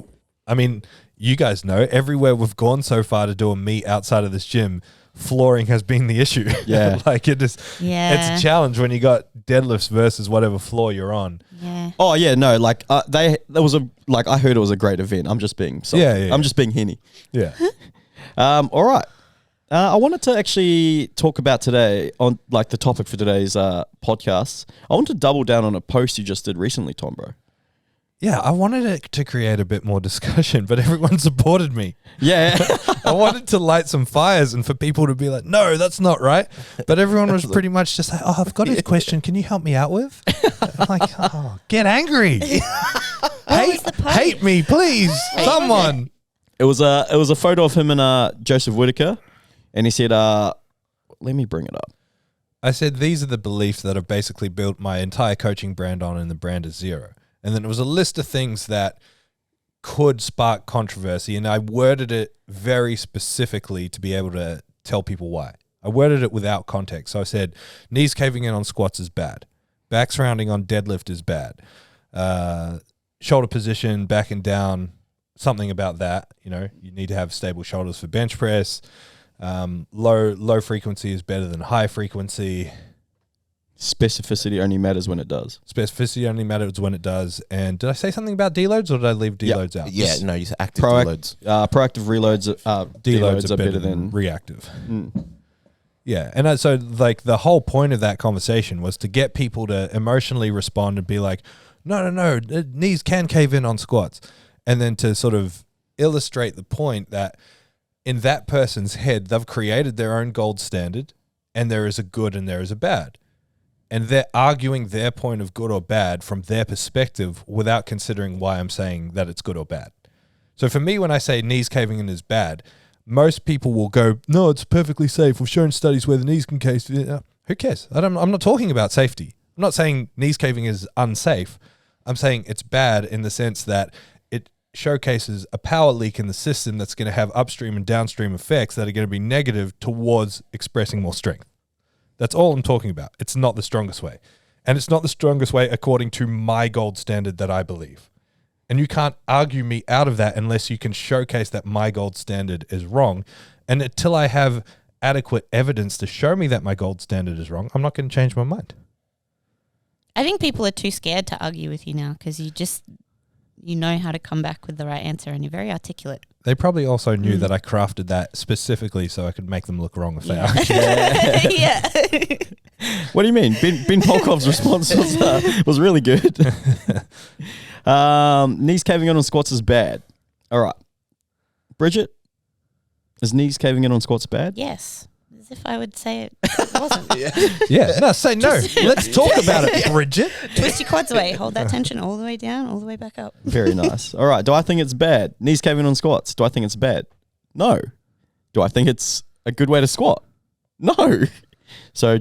I mean, you guys know everywhere we've gone so far to do a meet outside of this gym, flooring has been the issue. Yeah. Like it's Yeah. a challenge when you got deadlifts versus whatever floor you're on. Yeah. Oh yeah, no, like I heard it was a great event. I'm just being Yeah. I'm just being henny. Yeah. All right. I wanted to actually talk about today on like the topic for today's podcast. I want to double down on a post you just did recently, Tom, bro. Yeah, I wanted it to create a bit more discussion, but everyone supported me. Yeah. I wanted to light some fires and for people to be like, no, that's not right. But everyone was pretty much just like, oh, I've got a question. Can you help me out with? I'm like, oh, get angry. hate me, please. Someone. It was a photo of him and Joseph Whittaker, and he said, let me bring it up. I said, these are the beliefs that I've basically built my entire coaching brand on, and the brand is Zero. And then it was a list of things that could spark controversy, and I worded it very specifically to be able to tell people why. I worded it without context. So I said, knees caving in on squats is bad. Backs rounding on deadlift is bad. Shoulder position, back and down, something about that. You know, you need to have stable shoulders for bench press. Low frequency is better than high frequency. Specificity only matters when it does. Specificity only matters when it does. And did I say something about deloads, or did I leave deloads out? Yeah, no, you said active deloads. Proactive reloads. Deloads are better than reactive. Yeah, and so like the whole point of that conversation was to get people to emotionally respond and be like, no, knees can cave in on squats. And then to sort of illustrate the point that in that person's head, they've created their own gold standard, and there is a good and there is a bad. And they're arguing their point of good or bad from their perspective without considering why I'm saying that it's good or bad. So for me, when I say knees caving in is bad, most people will go, no, it's perfectly safe. We've shown studies where the knees can cave. Who cares? I'm not talking about safety. I'm not saying knees caving is unsafe. I'm saying it's bad in the sense that it showcases a power leak in the system that's going to have upstream and downstream effects that are going to be negative towards expressing more strength. That's all I'm talking about. It's not the strongest way. And it's not the strongest way according to my gold standard that I believe. And you can't argue me out of that unless you can showcase that my gold standard is wrong. And until I have adequate evidence to show me that my gold standard is wrong, I'm not going to change my mind. I think people are too scared to argue with you now because you know how to come back with the right answer and you're very articulate. They probably also knew that I crafted that specifically so I could make them look wrong if they argue. Yeah. What do you mean? Ben Polkov's response was really good. Knees caving in on squats is bad. All right. Bridget, is knees caving in on squats bad? Yes. As if I would say it wasn't. Yeah. No, say no. Let's talk about it, Bridget. Twist your quads away. Hold that tension all the way down, all the way back up. Very nice. All right. Do I think it's bad? Knees caving on squats. Do I think it's bad? No. Do I think it's a good way to squat? No. So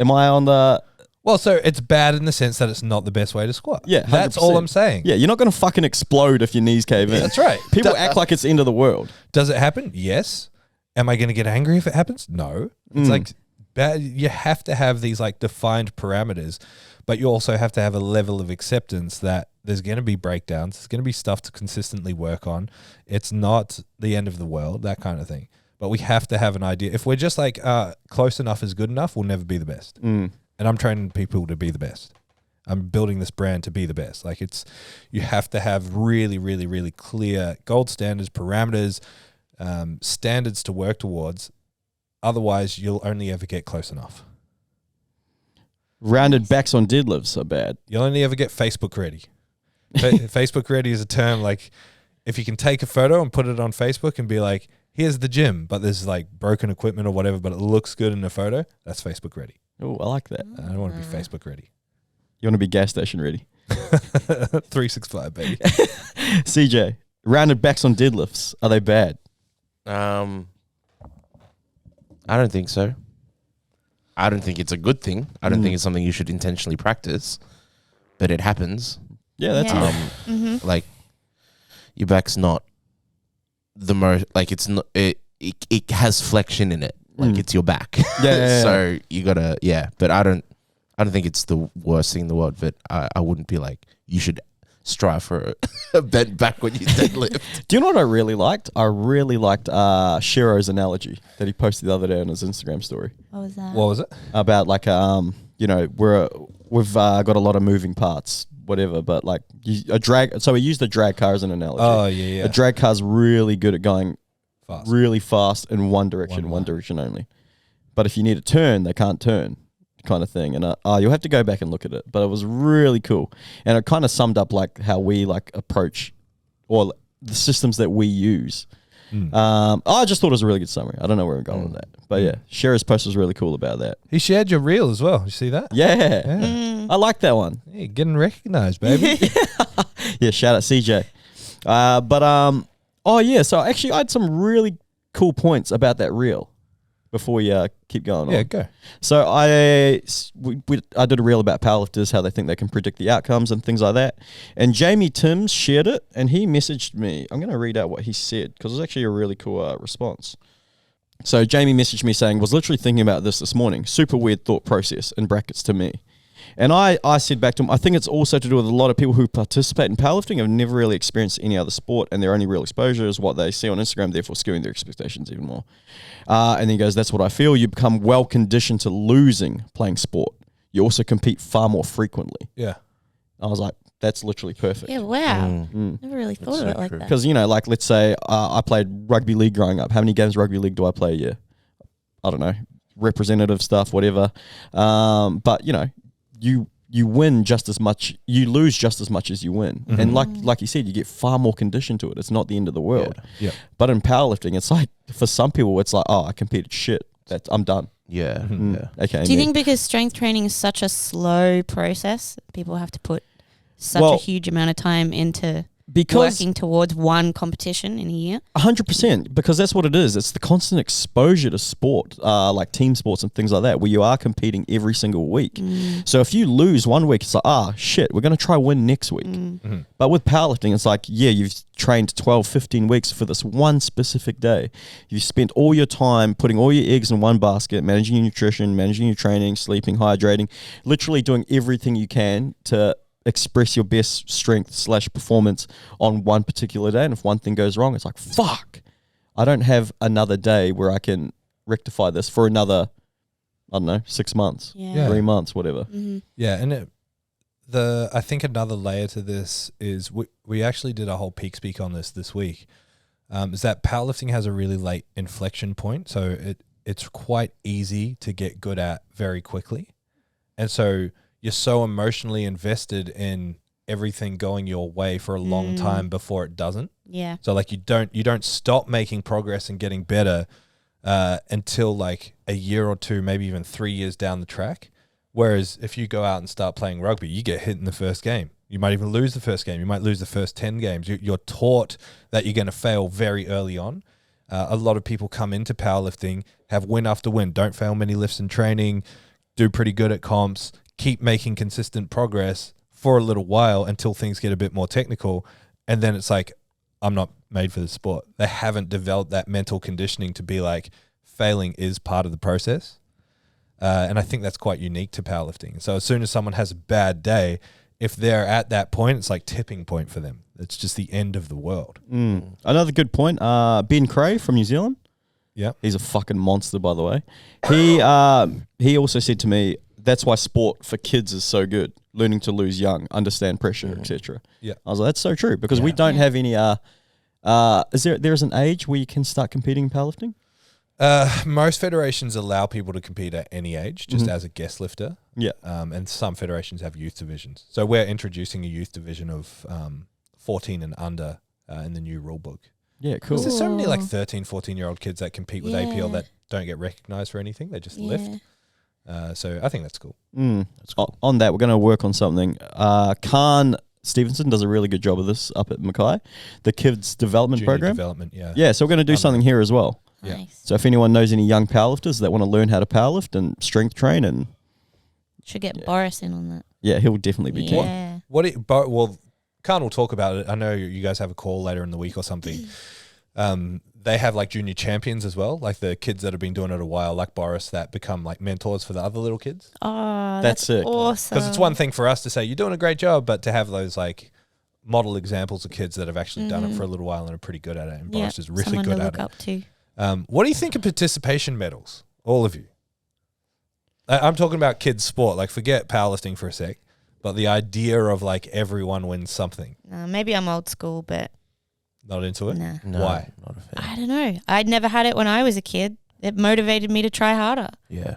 am I on the... Well, so it's bad in the sense that it's not the best way to squat. Yeah, 100%. That's all I'm saying. Yeah, you're not going to fucking explode if your knees cave in. That's right. People act like it's the end of the world. Does it happen? Yes. Am I going to get angry if it happens? No. It's like bad. You have to have these like defined parameters, but you also have to have a level of acceptance that there's going to be breakdowns. There's going to be stuff to consistently work on. It's not the end of the world, that kind of thing. But we have to have an idea. If we're just like close enough is good enough, we'll never be the best. And I'm training people to be the best. I'm building this brand to be the best. Like you have to have really, really, really clear gold standards, parameters, standards to work towards. Otherwise, you'll only ever get close enough. Rounded backs on deadlifts are bad. You'll only ever get Facebook ready. Facebook ready is a term like if you can take a photo and put it on Facebook and be like, here's the gym, but there's like broken equipment or whatever, but it looks good in the photo, that's Facebook ready. Oh, I like that. I don't want to be Facebook ready. You want to be gas station ready. 365, baby. CJ, rounded backs on deadlifts, are they bad? I don't think so. I don't think it's a good thing. I don't think it's something you should intentionally practice, but it happens. Yeah, that's Yeah. Like your back's not the most, like it's not, it has flexion in it. Like it's your back. Yeah. So you gotta, but I don't think it's the worst thing in the world, but I wouldn't be like, you should strive for a bent back when you deadlift. Do you know what I really liked? I really liked Shiro's analogy that he posted the other day on his Instagram story What was that? What was it? about like you know, we've got a lot of moving parts, whatever, but like a drag. So we used the drag car as an analogy. Oh, yeah. A drag car's really good at going Fast. really fast in one direction, one direction only. But if you need a turn, they can't turn, kind of thing. And you'll have to go back and look at it. But it was really cool, and it kind of summed up like how we like approach or the systems that we use. I just thought it was a really good summary. I don't know where I'm going with that, but yeah, Shara's post was really cool about that. He shared your reel as well. You see that? Yeah. I like that one. Hey, getting recognized, baby. Yeah, shout out CJ. Oh yeah, so actually I had some really cool points about that reel before we keep going on. Yeah, go. So I did a reel about powerlifters, how they think they can predict the outcomes and things like that. And Jamie Timms shared it, and he messaged me. I'm going to read out what he said because it was actually a really cool response. So Jamie messaged me saying, was literally thinking about this morning. Super weird thought process, in brackets, to me. And I said back to him, I think it's also to do with a lot of people who participate in powerlifting have never really experienced any other sport, and their only real exposure is what they see on Instagram, therefore skewing their expectations even more. And then he goes, that's what I feel. You become well conditioned to losing playing sport. You also compete far more frequently. Yeah. I was like, that's literally perfect. Yeah, wow. Never really thought of it like that. Because, you know, like let's say I played rugby league growing up. How many games rugby league do I play a year? I don't know. Representative stuff, whatever. But, you know, you win just as much, you lose just as much as you win. Mm-hmm. And like you said, you get far more conditioned to it. It's not the end of the world. Yeah. But in powerlifting, it's like, for some people, it's like, oh, I competed shit. I'm done. Yeah. Okay. Do you think because strength training is such a slow process, people have to put such a huge amount of time into working towards one competition in a year? 100%, because that's what it is. It's the constant exposure to sport, like team sports and things like that, where you are competing every single week. So if you lose one week, it's like, shit, we're going to try win next week. But with powerlifting, it's like, yeah, you've trained 12, 15 weeks for this one specific day. You've spent all your time putting all your eggs in one basket, managing your nutrition, managing your training, sleeping, hydrating, literally doing everything you can to express your best strength / performance on one particular day. And if one thing goes wrong, it's like, fuck, I don't have another day where I can rectify this for another, I don't know, 6 months, 3 months, whatever. Yeah, and I think another layer to this is we actually did a whole peak speak on this week, is that powerlifting has a really late inflection point. So it's quite easy to get good at very quickly. And so you're so emotionally invested in everything going your way for a long time before it doesn't. Yeah. So like you don't stop making progress and getting better until like a year or two, maybe even 3 years down the track. Whereas if you go out and start playing rugby, you get hit in the first game. You might even lose the first game. You might lose the first 10 games. You're taught that you're going to fail very early on. A lot of people come into powerlifting, have win after win, don't fail many lifts in training, do pretty good at comps, keep making consistent progress for a little while until things get a bit more technical. And then it's like, I'm not made for this sport. They haven't developed that mental conditioning to be like, failing is part of the process. And I think that's quite unique to powerlifting. So as soon as someone has a bad day, if they're at that point, it's like tipping point for them. It's just the end of the world. Another good point, Ben Cray from New Zealand. Yeah. He's a fucking monster, by the way. He also said to me, that's why sport for kids is so good. Learning to lose young, understand pressure, etc. Yeah. I was like, that's so true, because we don't have any there's an age where you can start competing in powerlifting? Most federations allow people to compete at any age, just as a guest lifter. Yeah. And some federations have youth divisions. So we're introducing a youth division of 14 and under in the new rule book. Yeah, cool. There's so many like 13, 14-year-old kids that compete with APL that don't get recognized for anything. They just lift. So I think that's cool. That's cool. On that, we're going to work on something. Khan Stevenson does a really good job of this up at Mackay, the kids development Junior program. Development, yeah. Yeah, so we're going to do something here as well. Yeah. Nice. So if anyone knows any young powerlifters that want to learn how to powerlift and strength train, and Should get Boris in on that. yeah, he'll definitely be keen. Yeah. Well, Khan will talk about it. I know you guys have a call later in the week or something. They have like junior champions as well, like the kids that have been doing it a while, like Boris, that become like mentors for the other little kids. Oh, That's that's sick. awesome. Because it's one thing for us to say, you're doing a great job, but to have those like model examples of kids that have actually done it for a little while and are pretty good at it. And Boris is really someone good to at look it. up to. What do you think of participation medals? All of you. I'm talking about kids' sport. Like, forget powerlifting for a sec, but the idea of like everyone wins something. Maybe I'm old school, but Not into it? nah. No, Why? Not a fan. I don't know. I'd never had it when I was a kid. It motivated me to try harder. Yeah.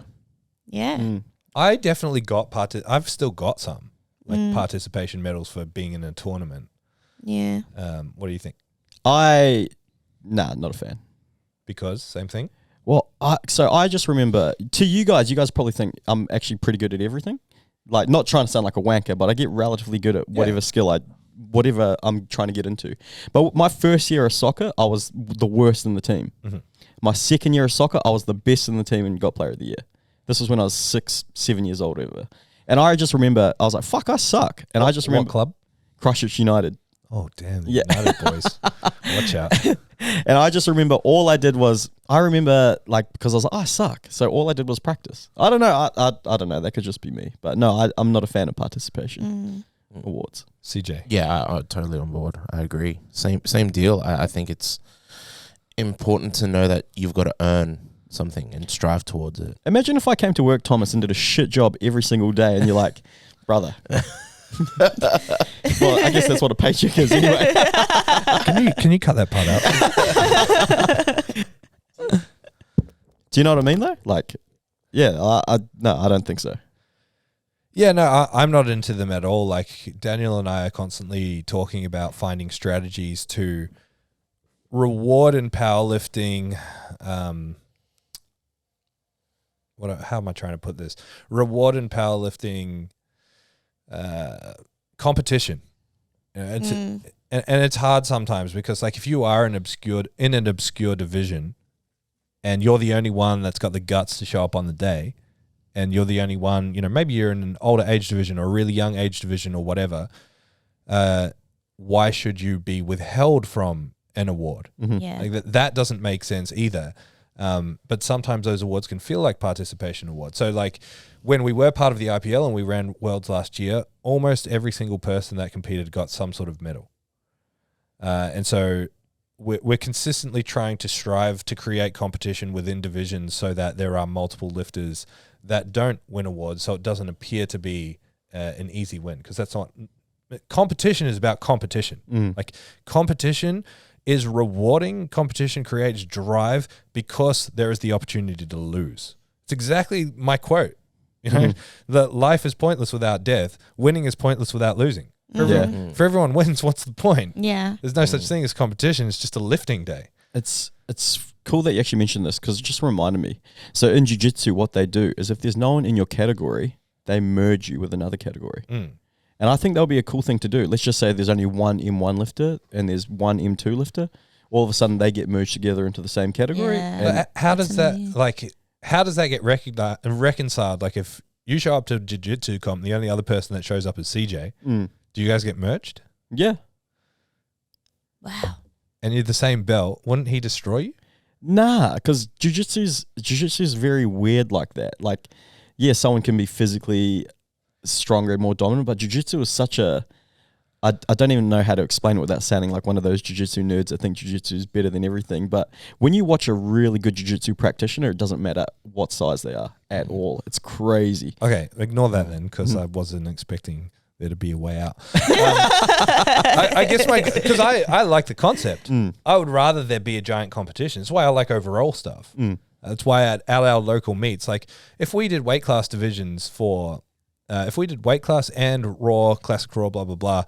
Yeah. I definitely got I've still got some like participation medals for being in a tournament. Yeah. What do you think? Nah, not a fan. Because same thing. Well, I just remember, to you guys probably think I'm actually pretty good at everything. Like, not trying to sound like a wanker, but I get relatively good at whatever I'm trying to get into. But my first year of soccer, I was the worst in the team. Mm-hmm. My second year of soccer, I was the best in the team and got player of the year. This was when I was 6-7 years old, whatever. And I just remember, I was like, fuck, I suck. And I just remember. What club? Christchurch United. Oh, damn. Yeah. United boys. Watch out. And I just remember all I did was, because I was like, I suck. So all I did was practice. I don't know. I don't know. That could just be me. But no, I'm not a fan of participation awards. CJ. Yeah, I'm totally on board. I agree. Same deal. I think it's important to know that you've got to earn something and strive towards it. Imagine if I came to work, Thomas, and did a shit job every single day and you're like, brother. Well, I guess that's what a paycheck is anyway. Can you cut that part out? Do you know what I mean though? Like, yeah, no, I don't think so. Yeah, no, I'm not into them at all. Like, Daniel and I are constantly talking about finding strategies to reward in powerlifting. How am I trying to put this? Reward in powerlifting competition. You know, and it's hard sometimes because, like, if you are in an obscure division and you're the only one that's got the guts to show up on the day, and you're the only one, you know, maybe you're in an older age division or a really young age division or whatever, why should you be withheld from an award? Yeah. Like that doesn't make sense either. But sometimes those awards can feel like participation awards. So, like, when we were part of the IPL and we ran Worlds last year, almost every single person that competed got some sort of medal. And so we're consistently trying to strive to create competition within divisions so that there are multiple lifters that don't win awards, so it doesn't appear to be an easy win, because that's not... Competition is about competition. Like, competition is rewarding. Competition creates drive because there is the opportunity to lose. It's exactly my quote. You know, that life is pointless without death. Winning is pointless without losing. For everyone wins, what's the point? Yeah. There's no such thing as competition. It's just a lifting day. It's cool that you actually mentioned this, because it just reminded me. So in jiu-jitsu, what they do is if there's no one in your category, they merge you with another category. And I think that would be a cool thing to do. Let's just say there's only one M1 lifter and there's one M2 lifter. All of a sudden they get merged together into the same category. Yeah. And How does that get reconciled? Like, if you show up to jiu-jitsu comp, the only other person that shows up is CJ, do you guys get merged? yeah. Wow. And you're the same belt, wouldn't he destroy you? Nah, because jiu-jitsu is very weird like that. Like, yeah, someone can be physically stronger and more dominant, but jiu-jitsu is such a... I don't even know how to explain it without sounding like one of those jiu-jitsu nerds that think jiu-jitsu is better than everything. But when you watch a really good jiu-jitsu practitioner, it doesn't matter what size they are at all. It's crazy. Okay, ignore that then, because I wasn't expecting there to be a way out. I guess because I like the concept. I would rather there be a giant competition. That's why I like overall stuff. That's why at our local meets, like, if we did weight class divisions for... if we did weight class and raw, classic raw, blah, blah, blah,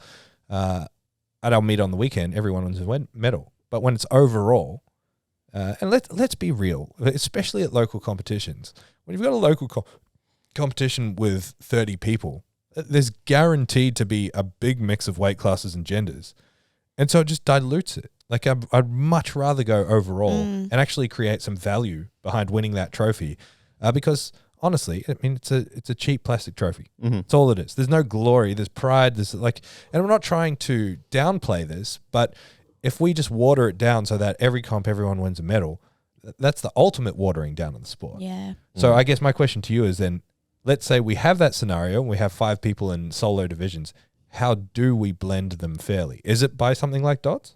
at our meet on the weekend, everyone wins a medal. But when it's overall, and let's be real, especially at local competitions, when you've got a local competition with 30 people, there's guaranteed to be a big mix of weight classes and genders. And so it just dilutes it. Like, I'd much rather go overall and actually create some value behind winning that trophy, because... honestly, I mean, it's a cheap plastic trophy. That's all it is. There's no glory. There's pride. There's and I'm not trying to downplay this, but if we just water it down so that every comp, everyone wins a medal, that's the ultimate watering down of the sport. Yeah. So I guess my question to you is then, let's say we have that scenario and we have 5 people in solo divisions. how do we blend them fairly? Is it by something like dots?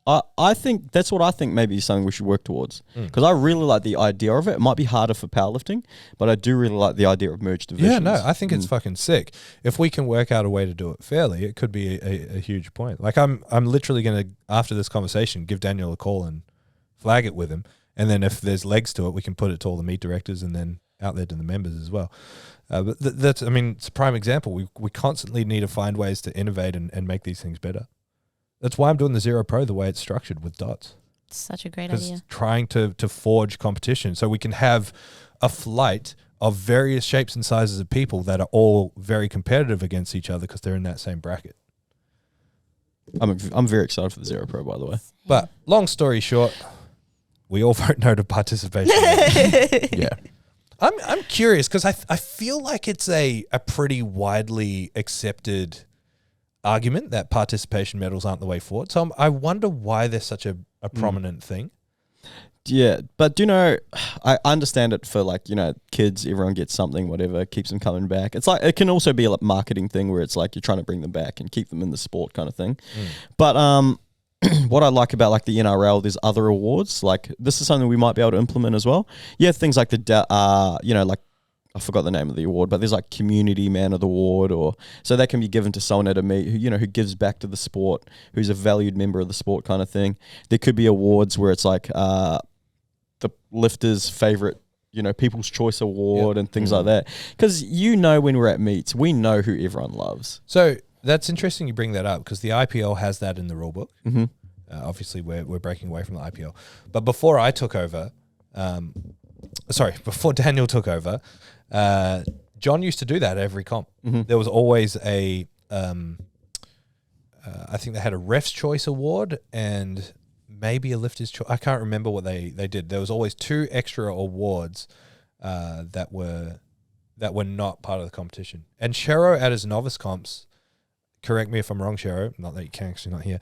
I think that's what I think maybe is something we should work towards, because I really like the idea of it. It might be harder for powerlifting, but I do really like the idea of merged divisions. Yeah, no, I think it's fucking sick. If we can work out a way to do it fairly, it could be a huge point. Like I'm literally going to, after this conversation, give Daniel a call and flag it with him. And then if there's legs to it, we can put it to all the meet directors and then out there to the members as well. But that's, I mean, it's a prime example. We constantly need to find ways to innovate and make these things better. That's why I'm doing the ZeroPro the way it's structured with dots. It's such a great Because idea. trying to forge competition so we can have a flight of various shapes and sizes of people that are all very competitive against each other because they're in that same bracket. I'm very excited for the ZeroPro, by the way. But long story short, we all vote no to participation. Yeah. I'm curious because I feel like it's a pretty widely accepted argument that participation medals aren't the way forward. So I wonder why they're such a prominent thing. Yeah, but I understand it for kids. Everyone gets something, whatever keeps them coming back. It's like it can also be a marketing thing where it's like you're trying to bring them back and keep them in the sport kind of thing. But what I like about the NRL, there's other awards. Like this is something we might be able to implement as well. Yeah, things like I forgot the name of the award, but there's Community Man of the Award, so that can be given to someone at a meet who gives back to the sport, who's a valued member of the sport kind of thing. There could be awards where it's the lifter's favorite, People's Choice Award and things like that. Because when we're at meets, we know who everyone loves. So that's interesting you bring that up because the IPL has that in the rule book. Obviously, we're breaking away from the IPL. But before I took over, before Daniel took over, John used to do that every comp. There was always I think they had a ref's choice award and maybe a lifter's choice. I can't remember what they did. There was always 2 extra awards that were not part of the competition. And Shero at his novice comps, correct me if I'm wrong, Shero, not that you can actually not here,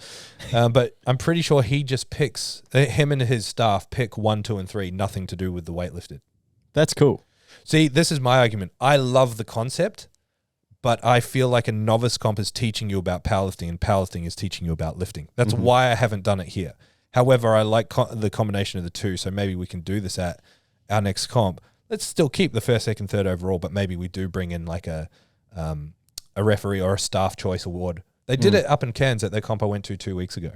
but I'm pretty sure he just picks, him and his staff pick 1, 2, and 3, nothing to do with the weight lifted. That's cool. See, this is my argument. I love the concept, but I feel like a novice comp is teaching you about powerlifting and powerlifting is teaching you about lifting. That's why I haven't done it here. However, I like the combination of the two, so maybe we can do this at our next comp. Let's still keep the first, second, third overall, but maybe we do bring in a referee or a staff choice award. They did it up in Cairns at their comp I went to 2 weeks ago.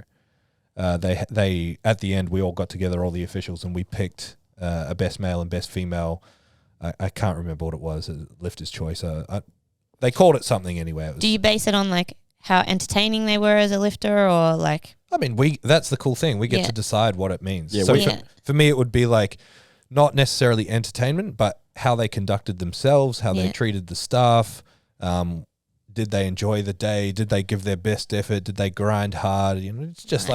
They at the end, we all got together, all the officials, and we picked a best male and best female. I can't remember what it was, lifter's choice. They called it something anyway. Do you base it on how entertaining they were as a lifter, or I mean, that's the cool thing. We get to decide what it means. Yeah, so for me, it would be not necessarily entertainment, but how they conducted themselves, how they treated the staff. Did they enjoy the day? Did they give their best effort? Did they grind hard? It's just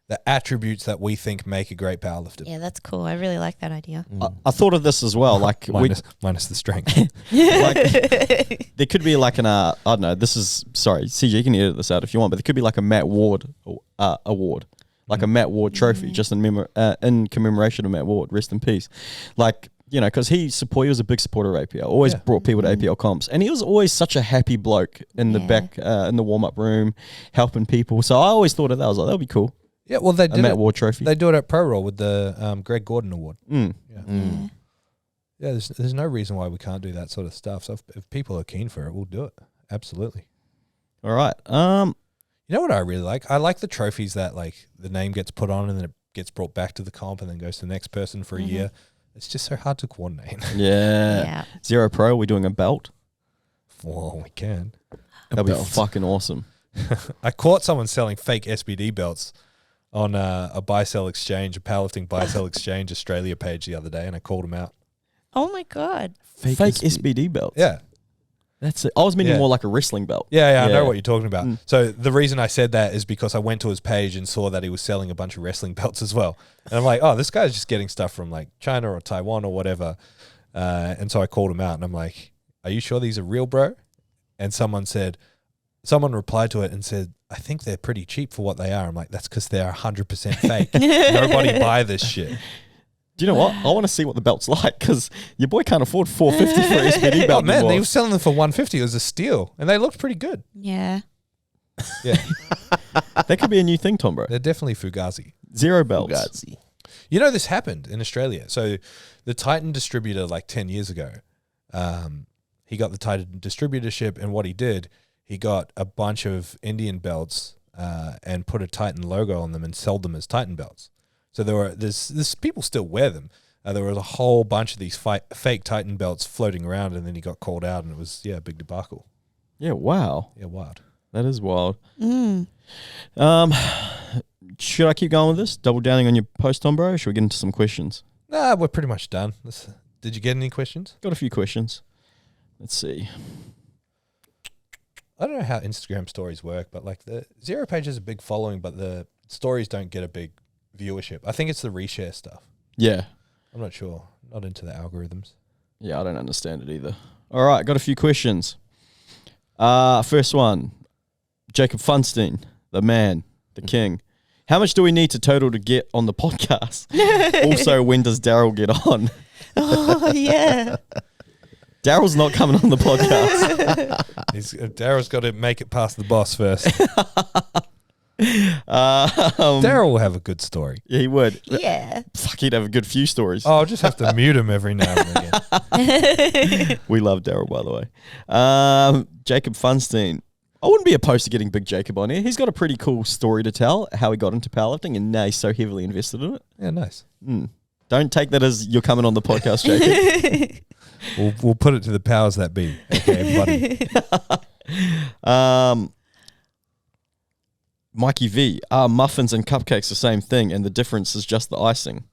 the attributes that we think make a great powerlifter. Yeah, that's cool. I really like that idea. I thought of this as well. Minus the strength. There could be I don't know. This is sorry, CJ. You can edit this out if you want, but there could be a Matt Ward award, a Matt Ward trophy, just in commemoration of Matt Ward. Rest in peace. Because he was a big supporter of APL. Always brought people to APL comps, and he was always such a happy bloke in the back in the warm up room, helping people. So I always thought of that. I was like, that'd be cool. Yeah, well, they did Matt Ward trophy. They do it at Pro Roll with the Greg Gordon Award. Yeah, there's no reason why we can't do that sort of stuff. So if people are keen for it, we'll do it. Absolutely. All right. You know what I really like? I like the trophies that the name gets put on and then it gets brought back to the comp and then goes to the next person for a year. It's just so hard to coordinate. Yeah. ZeroPro, are we doing a belt? Well, we can. That'd be fucking awesome. I caught someone selling fake SBD belts on a buy-sell exchange, a powerlifting buy-sell exchange Australia page the other day, and I called them out. Oh my God. Fake SBD belts? Yeah. That's it. I was meaning more like a wrestling belt. Yeah, I know what you're talking about. So the reason I said that is because I went to his page and saw that he was selling a bunch of wrestling belts as well. And I'm like, oh, this guy's just getting stuff from China or Taiwan or whatever. And so I called him out and I'm like, are you sure these are real, bro? And someone replied to it and said, I think they're pretty cheap for what they are. I'm like, that's because they're 100% fake. Nobody buy this shit. Do you know what? I want to see what the belt's like because your boy can't afford $450 for his SPD belt Oh man, anymore. they were selling them for $150. It was a steal, and they looked pretty good. Yeah. Yeah, That could be a new thing, Tom, bro. they're definitely Fugazi. Zero belts. Fugazi. You know, this happened in Australia. So the Titan distributor, like 10 years ago, he got the Titan distributorship, and what he did, he got a bunch of Indian belts and put a Titan logo on them and sold them as Titan belts. So there's people still wear them. There was a whole bunch of these fake Titan belts floating around, and then he got called out, and it was a big debacle. Yeah, wow. Yeah, wild. That is wild. Mm. Should I keep going with this? Double downing on your post, Tom, bro? Or should we get into some questions? Nah, we're pretty much done. Did you get any questions? Got a few questions. Let's see. I don't know how Instagram stories work, but like the Zero page has a big following, but the stories don't get a big viewership. I think it's the reshare stuff. Yeah. I'm not sure. Not into the algorithms. Yeah, I don't understand it either. All right, got a few questions. First one. Jacob Funstein, the man, the king. How much do we need to total to get on the podcast? Also, when does Daryl get on? Oh, yeah. Daryl's not coming on the podcast. Daryl's got to make it past the boss first. Daryl. Daryl will have a good story. Yeah, he would. Yeah. Fuck, he'd have a good few stories. Oh, I'll just have to mute him every now and again. We love Daryl, by the way. Jacob Funstein. I wouldn't be opposed to getting Big Jacob on here. He's got a pretty cool story to tell, how he got into powerlifting, and now he's so heavily invested in it. Yeah, nice. Don't take that as you're coming on the podcast, Jacob. We'll put it to the powers that be. Okay, buddy. Mikey V. Are muffins and cupcakes the same thing, and the difference is just the icing?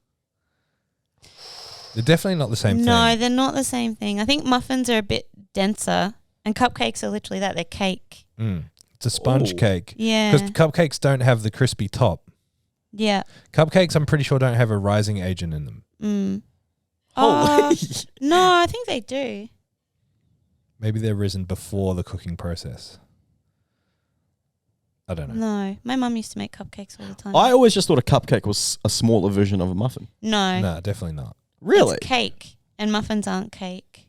They're definitely not the same thing. No, they're not the same thing. I think muffins are a bit denser, and cupcakes are literally that. They're cake. It's a sponge Ooh. cake. Yeah. Because cupcakes don't have the crispy top. Yeah. Cupcakes, I'm pretty sure, don't have a rising agent in them. Holy. No, I think they do. Maybe they're risen before the cooking process. I don't know. No. My mum used to make cupcakes all the time. I always just thought a cupcake was a smaller version of a muffin. No. No, definitely not. Really? It's cake, and muffins aren't cake.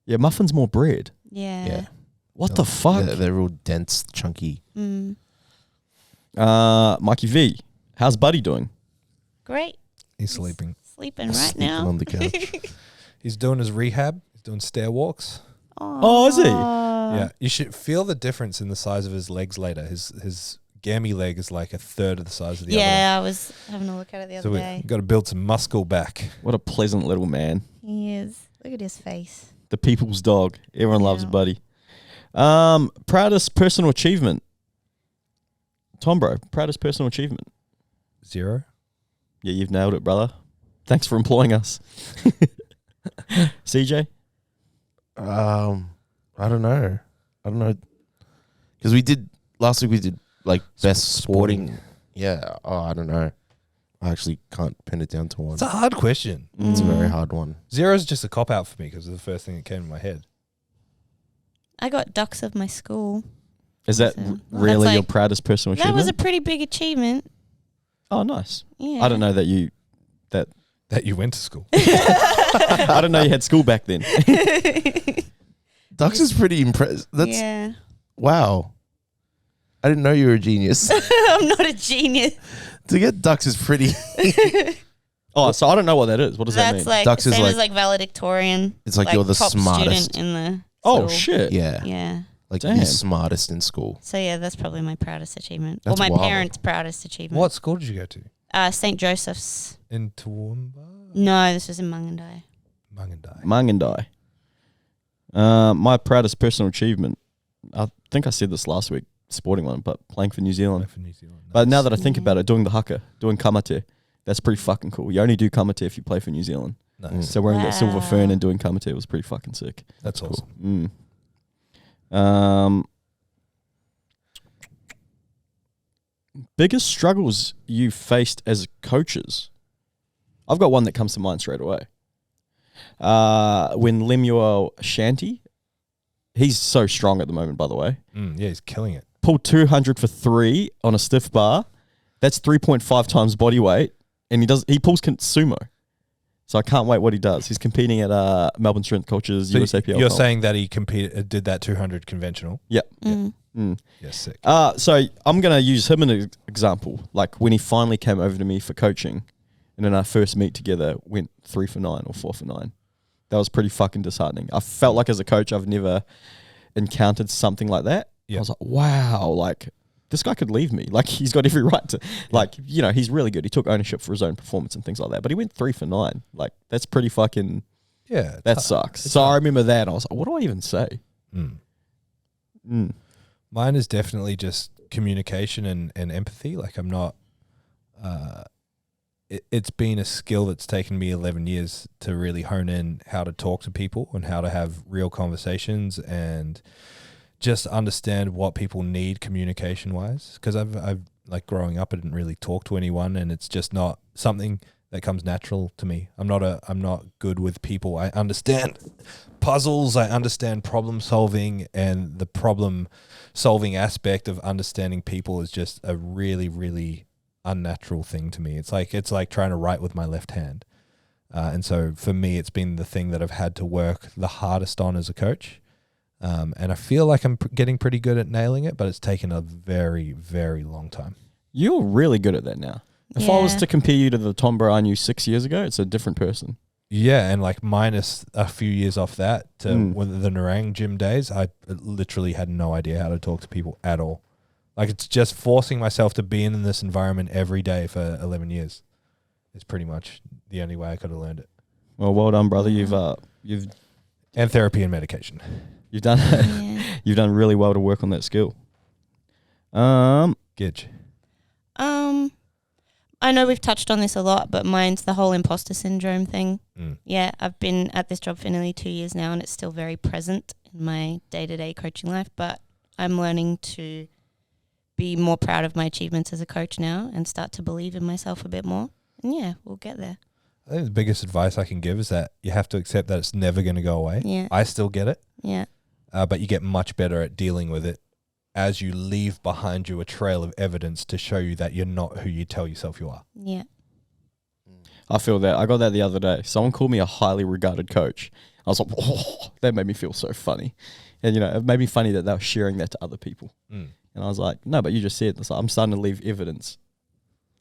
Yeah, muffin's more bread. Yeah. Yeah. What the fuck? They're real dense, chunky. Mikey V. How's Buddy doing? Great. He's sleeping. Sleeping right Sleeping now. on the couch. He's doing his rehab. He's doing stair walks. Oh, is he? Yeah, you should feel the difference in the size of his legs later. His gammy leg is like a third of the size of the other Yeah, I was having a look at it the one. So other we've day. got to build some muscle back. What a pleasant little man. He is. Look at his face. The people's dog. Everyone loves Yeah. Buddy. Proudest personal achievement. Tom, bro, proudest personal achievement. Zero. Yeah, you've nailed it, brother. Thanks for employing us. CJ? I don't know. Because last week we did like best sporting. Yeah. Oh, I don't know. I actually can't pin it down to one. It's a hard question. It's a very hard one. Zero's just a cop out for me because it's the first thing that came to my head. I got ducks of my school. Is that So, that's really your like- proudest personal That achievement? was a pretty big achievement. Oh, nice. Yeah. I don't know that you... That you went to school. I don't know you had school back then. Ducks is pretty impressive. That's Yeah. wow. I didn't know you were a genius. I'm not a genius. To get ducks is pretty. Oh, so I don't know what that is. What does that That's mean? like Ducks is same like- as like valedictorian. It's like you're the top smartest. student in the Oh, school. shit. Yeah. Yeah. Like Damn. you're smartest in school. So yeah, that's probably my proudest achievement. That's or my wild. parents' proudest achievement. What school did you go to? St. Joseph's. In Toowoomba? No, this was in Mungandai. Mungandai. Mungandai. My proudest personal achievement, I think I said this last week, sporting one, but playing for New Zealand. For New Zealand. But now that I Mm. think about it, doing the haka, doing kamate, that's pretty fucking cool. You only do kamate if you play for New Zealand. Nice. So wearing that silver Wow. fern and doing kamate was pretty fucking sick. That's awesome. Biggest struggles you faced as coaches? I've got one that comes to mind straight away. When Lemuel Shanti, he's so strong at the moment, by the way, Yeah, he's killing it. pulled 200 for 3 on a stiff bar. That's 3.5 times body weight, and he pulls sumo. So I can't wait what he does. He's competing at Melbourne Strength Culture's So USAPL. you're comp. saying that he did that 200 conventional? Yep. Mm. Yes, sick. So I'm going to use him as an example. Like when he finally came over to me for coaching, and in our first meet together, went 3 for 9 or 4 for 9. That was pretty fucking disheartening. I felt like as a coach, I've never encountered something like that. Yeah. I was like, wow, like this guy could leave me. Like he's got every right to, like, you know, he's really good. He took ownership for his own performance and things like that. But he went 3 for 9. Like that's pretty fucking, Yeah. that sucks. So I remember that. And I was like, what do I even say? Mine is definitely just communication and empathy. Like I'm not, it's been a skill that's taken me 11 years to really hone in how to talk to people and how to have real conversations and just understand what people need communication wise. Because I've like growing up, I didn't really talk to anyone, and it's just not something that comes natural to me. I'm not good with people. I understand puzzles, I understand problem solving, and the problem solving aspect of understanding people is just a really, really unnatural thing to me. It's like trying to write with my left hand. And so for me, it's been the thing that I've had to work the hardest on as a coach. And I feel like I'm getting pretty good at nailing it, but it's taken a very, very long time. You're really good at that now. If I was Yeah. to compare you to the Tom Bro I knew 6 years ago, it's a different person. Yeah, and like minus a few years off that to Mm. with the Narang gym days, I literally had no idea how to talk to people at all. Like it's just forcing myself to be in this environment every day for 11 years. It's pretty much the only way I could have learned it. Well done, brother. You've And therapy and medication. you've done Yeah. you've done really well to work on that skill. Um, Gidge. I know we've touched on this a lot, but mine's the whole imposter syndrome thing. Mm. Yeah, I've been at this job for nearly 2 years now, and it's still very present in my day-to-day coaching life, but I'm learning to be more proud of my achievements as a coach now and start to believe in myself a bit more. And yeah, we'll get there. I think the biggest advice I can give is that you have to accept that it's never going to go away. Yeah. I still get it, Yeah. but you get much better at dealing with it as you leave behind you a trail of evidence to show you that you're not who you tell yourself you are. Yeah. I feel that. I got that the other day. Someone called me a highly regarded coach. I was like, oh, that made me feel so funny. And, you know, it made me funny that they were sharing that to other people. Mm. And I was like, no, but you just said this. I'm starting to leave evidence.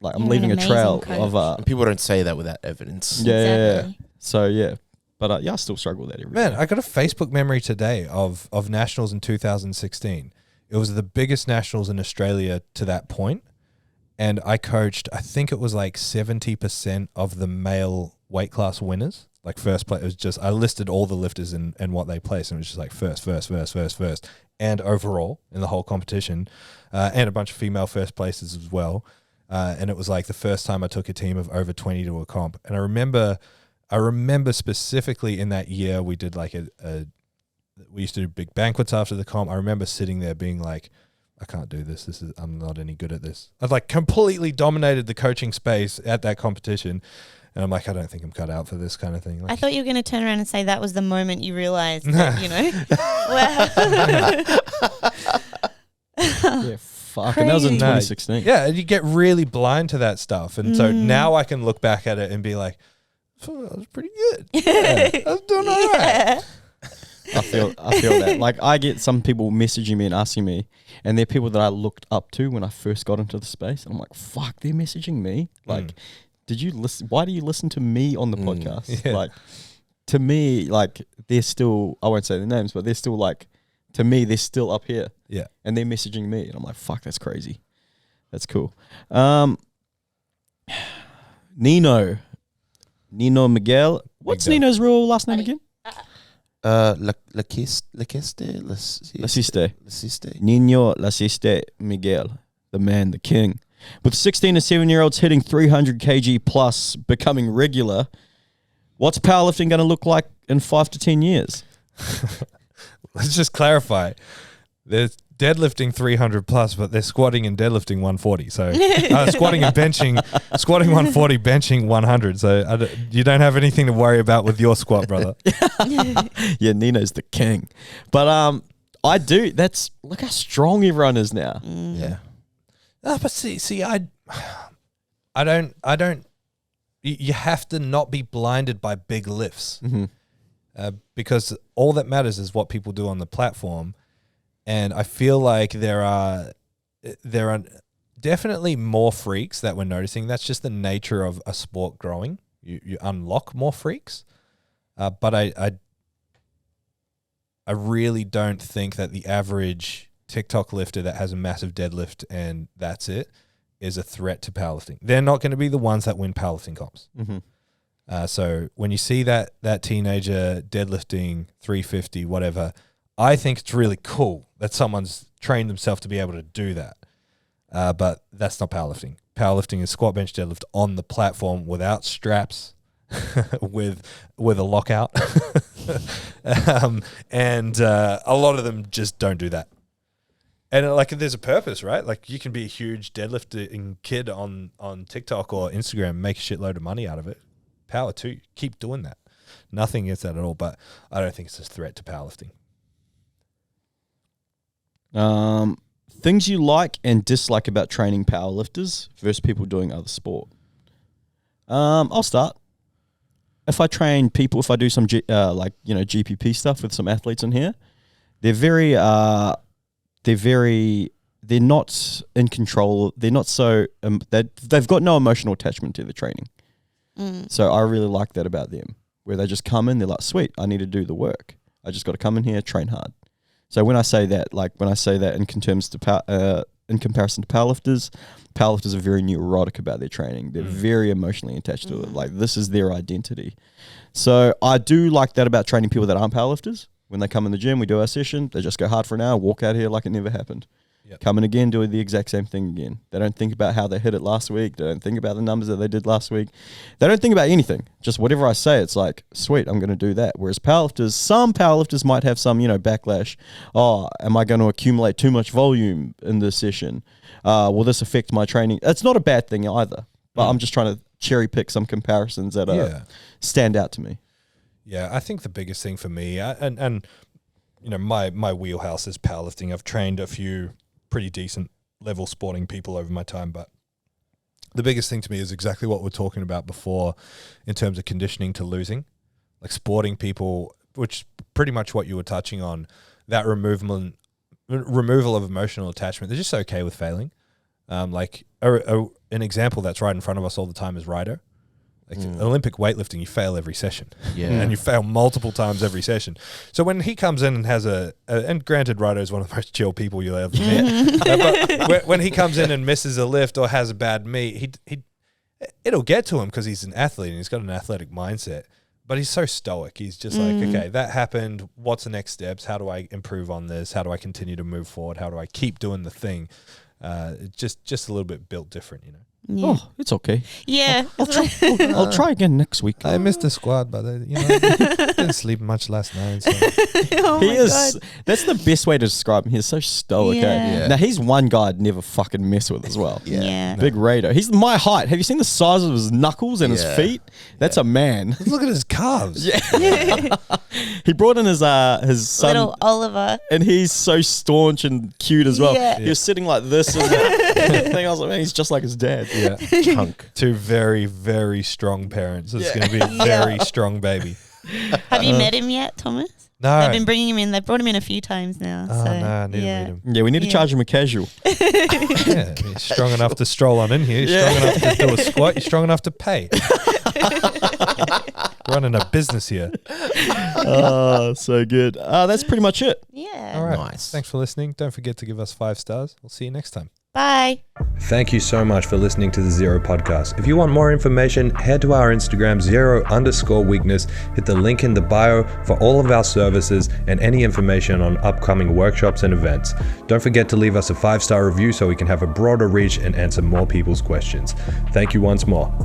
Like, I'm You're leaving an a trail amazing of... coach. And people don't say that without evidence. Yeah. Exactly. So, yeah. But, yeah, I still struggle with that every Man, day. I got a Facebook memory today of nationals in 2016. It was the biggest nationals in Australia to that point, and I coached, I think it was like 70% of the male weight class winners. Like first place, it was just, I listed all the lifters and what they placed, and it was just like first, and overall in the whole competition, and a bunch of female first places as well. And it was like the first time I took a team of over 20 to a comp. And I remember specifically in that year, we did like we used to do big banquets after the comp. I remember sitting there being like, I can't do this. I'm not any good at this. I've like completely dominated the coaching space at that competition. And I'm like, I don't think I'm cut out for this kind of thing. Like, I thought you were going to turn around and say that was the moment you realized that, you know. Well, Yeah, fuck. And that was in Crazy. 2016. yeah, and you get really blind to that stuff. And so Mm. now I can look back at it and be like, oh, that was pretty good. Yeah, I was doing all right. yeah. I feel that. Like, I get some people messaging me and asking me, and they're people that I looked up to when I first got into the space. And I'm like, fuck, they're messaging me. Like, did you listen? Why do you listen to me on the podcast? Yeah. Like, to me, like, they're still, I won't say their names, but they're still like, to me, they're still up here. Yeah. And they're messaging me. And I'm like, fuck, that's crazy. That's cool. Nino Miguel. What's Miguel. Nino's real last name again? Lasiste. Nino Lasiste Miguel, the man, the king. With 16 and 7-year-olds hitting 300 kg plus, becoming regular, what's powerlifting going to look like in 5 to 10 years? Let's just clarify. They're deadlifting 300 plus, but they're squatting and deadlifting 140. So squatting 140, benching 100. So you don't have anything to worry about with your squat, brother. Yeah, Nino's the king. But I do. That's, look how strong everyone is now. Yeah. But see, I don't you have to not be blinded by big lifts, because all that matters is what people do on the platform. And I feel like there are definitely more freaks that we're noticing. That's just the nature of a sport growing. You unlock more freaks, but I really don't think that the average TikTok lifter that has a massive deadlift and that's it is a threat to powerlifting. They're not going to be the ones that win powerlifting comps. So when you see that teenager deadlifting 350, whatever, I think it's really cool that someone's trained themselves to be able to do that. But that's not powerlifting. Powerlifting is squat, bench, deadlift on the platform without straps, with a lockout. And a lot of them just don't do that. And like, there's a purpose, right? Like, you can be a huge deadlifting kid on TikTok or Instagram, make a shitload of money out of it. Power to you. Keep doing that. Nothing against that at all, but I don't think it's a threat to powerlifting. Things you like and dislike about training powerlifters versus people doing other sport. I'll start. If I train people, if I do some GPP stuff with some athletes in here, they're not in control. They're not so they've got no emotional attachment to the training. So I really like that about them, where they just come in, they're like, sweet, I need to do the work. I just got to come in here, train hard. So when I say that in comparison to powerlifters are very neurotic about their training. They're very emotionally attached to it. Like, this is their identity. So I do like that about training people that aren't powerlifters. When they come in the gym, we do our session, they just go hard for an hour, walk out here like it never happened. Yep. Come in again, do the exact same thing again. They don't think about how they hit it last week. They don't think about the numbers that they did last week. They don't think about anything. Just whatever I say, it's like, sweet, I'm going to do that. Whereas some powerlifters might have some, backlash. Oh, am I going to accumulate too much volume in this session? Will this affect my training? It's not a bad thing either. But I'm just trying to cherry pick some comparisons that stand out to me. Yeah, I think the biggest thing for me, my wheelhouse is powerlifting. I've trained a few pretty decent level sporting people over my time, but the biggest thing to me is exactly what we're talking about before in terms of conditioning to losing. Like, sporting people, which pretty much what you were touching on, that removal of emotional attachment. They're just okay with failing. Like an example that's right in front of us all the time is Ryder. Like Olympic weightlifting, you fail every session. And you fail multiple times every session. So when he comes in and has and granted, Ryder is one of the most chill people you'll ever meet. But when he comes in and misses a lift or has a bad meet, it'll get to him because he's an athlete and he's got an athletic mindset. But he's so stoic. He's just like, okay, that happened. What's the next steps? How do I improve on this? How do I continue to move forward? How do I keep doing the thing? Just a little bit built different, Yeah. Oh, it's okay. Yeah. I'll try again next week. I missed the squad, but I didn't sleep much last night. So. God. That's the best way to describe him. He's so stoic. Yeah. Now, he's one guy I'd never fucking mess with as well. Yeah. Big Raider. He's my height. Have you seen the size of his knuckles and his feet? That's a man. Look at his calves. Yeah. He brought in his son. Little Oliver. And he's so staunch and cute as well. Yeah. He was sitting like this. And thing. I was like, man, he's just like his dad. Yeah. Chunk. Two very, very strong parents. It's going to be a very strong baby. Have you met him yet, Thomas? No. They've been bringing him in. They've brought him in a few times now. Oh, so, no, I need to meet him. Yeah, we need to charge him a casual. Yeah, he's strong enough to stroll on in here. He's strong enough to do a squat. He's strong enough to pay. Running a business here. Oh, so good. That's pretty much it. Yeah. All right. Nice. Thanks for listening. Don't forget to give us 5 stars. We'll see you next time. Bye. Thank you so much for listening to the Zero Podcast. If you want more information, head to our Instagram, Zero_weakness. Hit the link in the bio for all of our services and any information on upcoming workshops and events. Don't forget to leave us a 5-star review so we can have a broader reach and answer more people's questions. Thank you once more.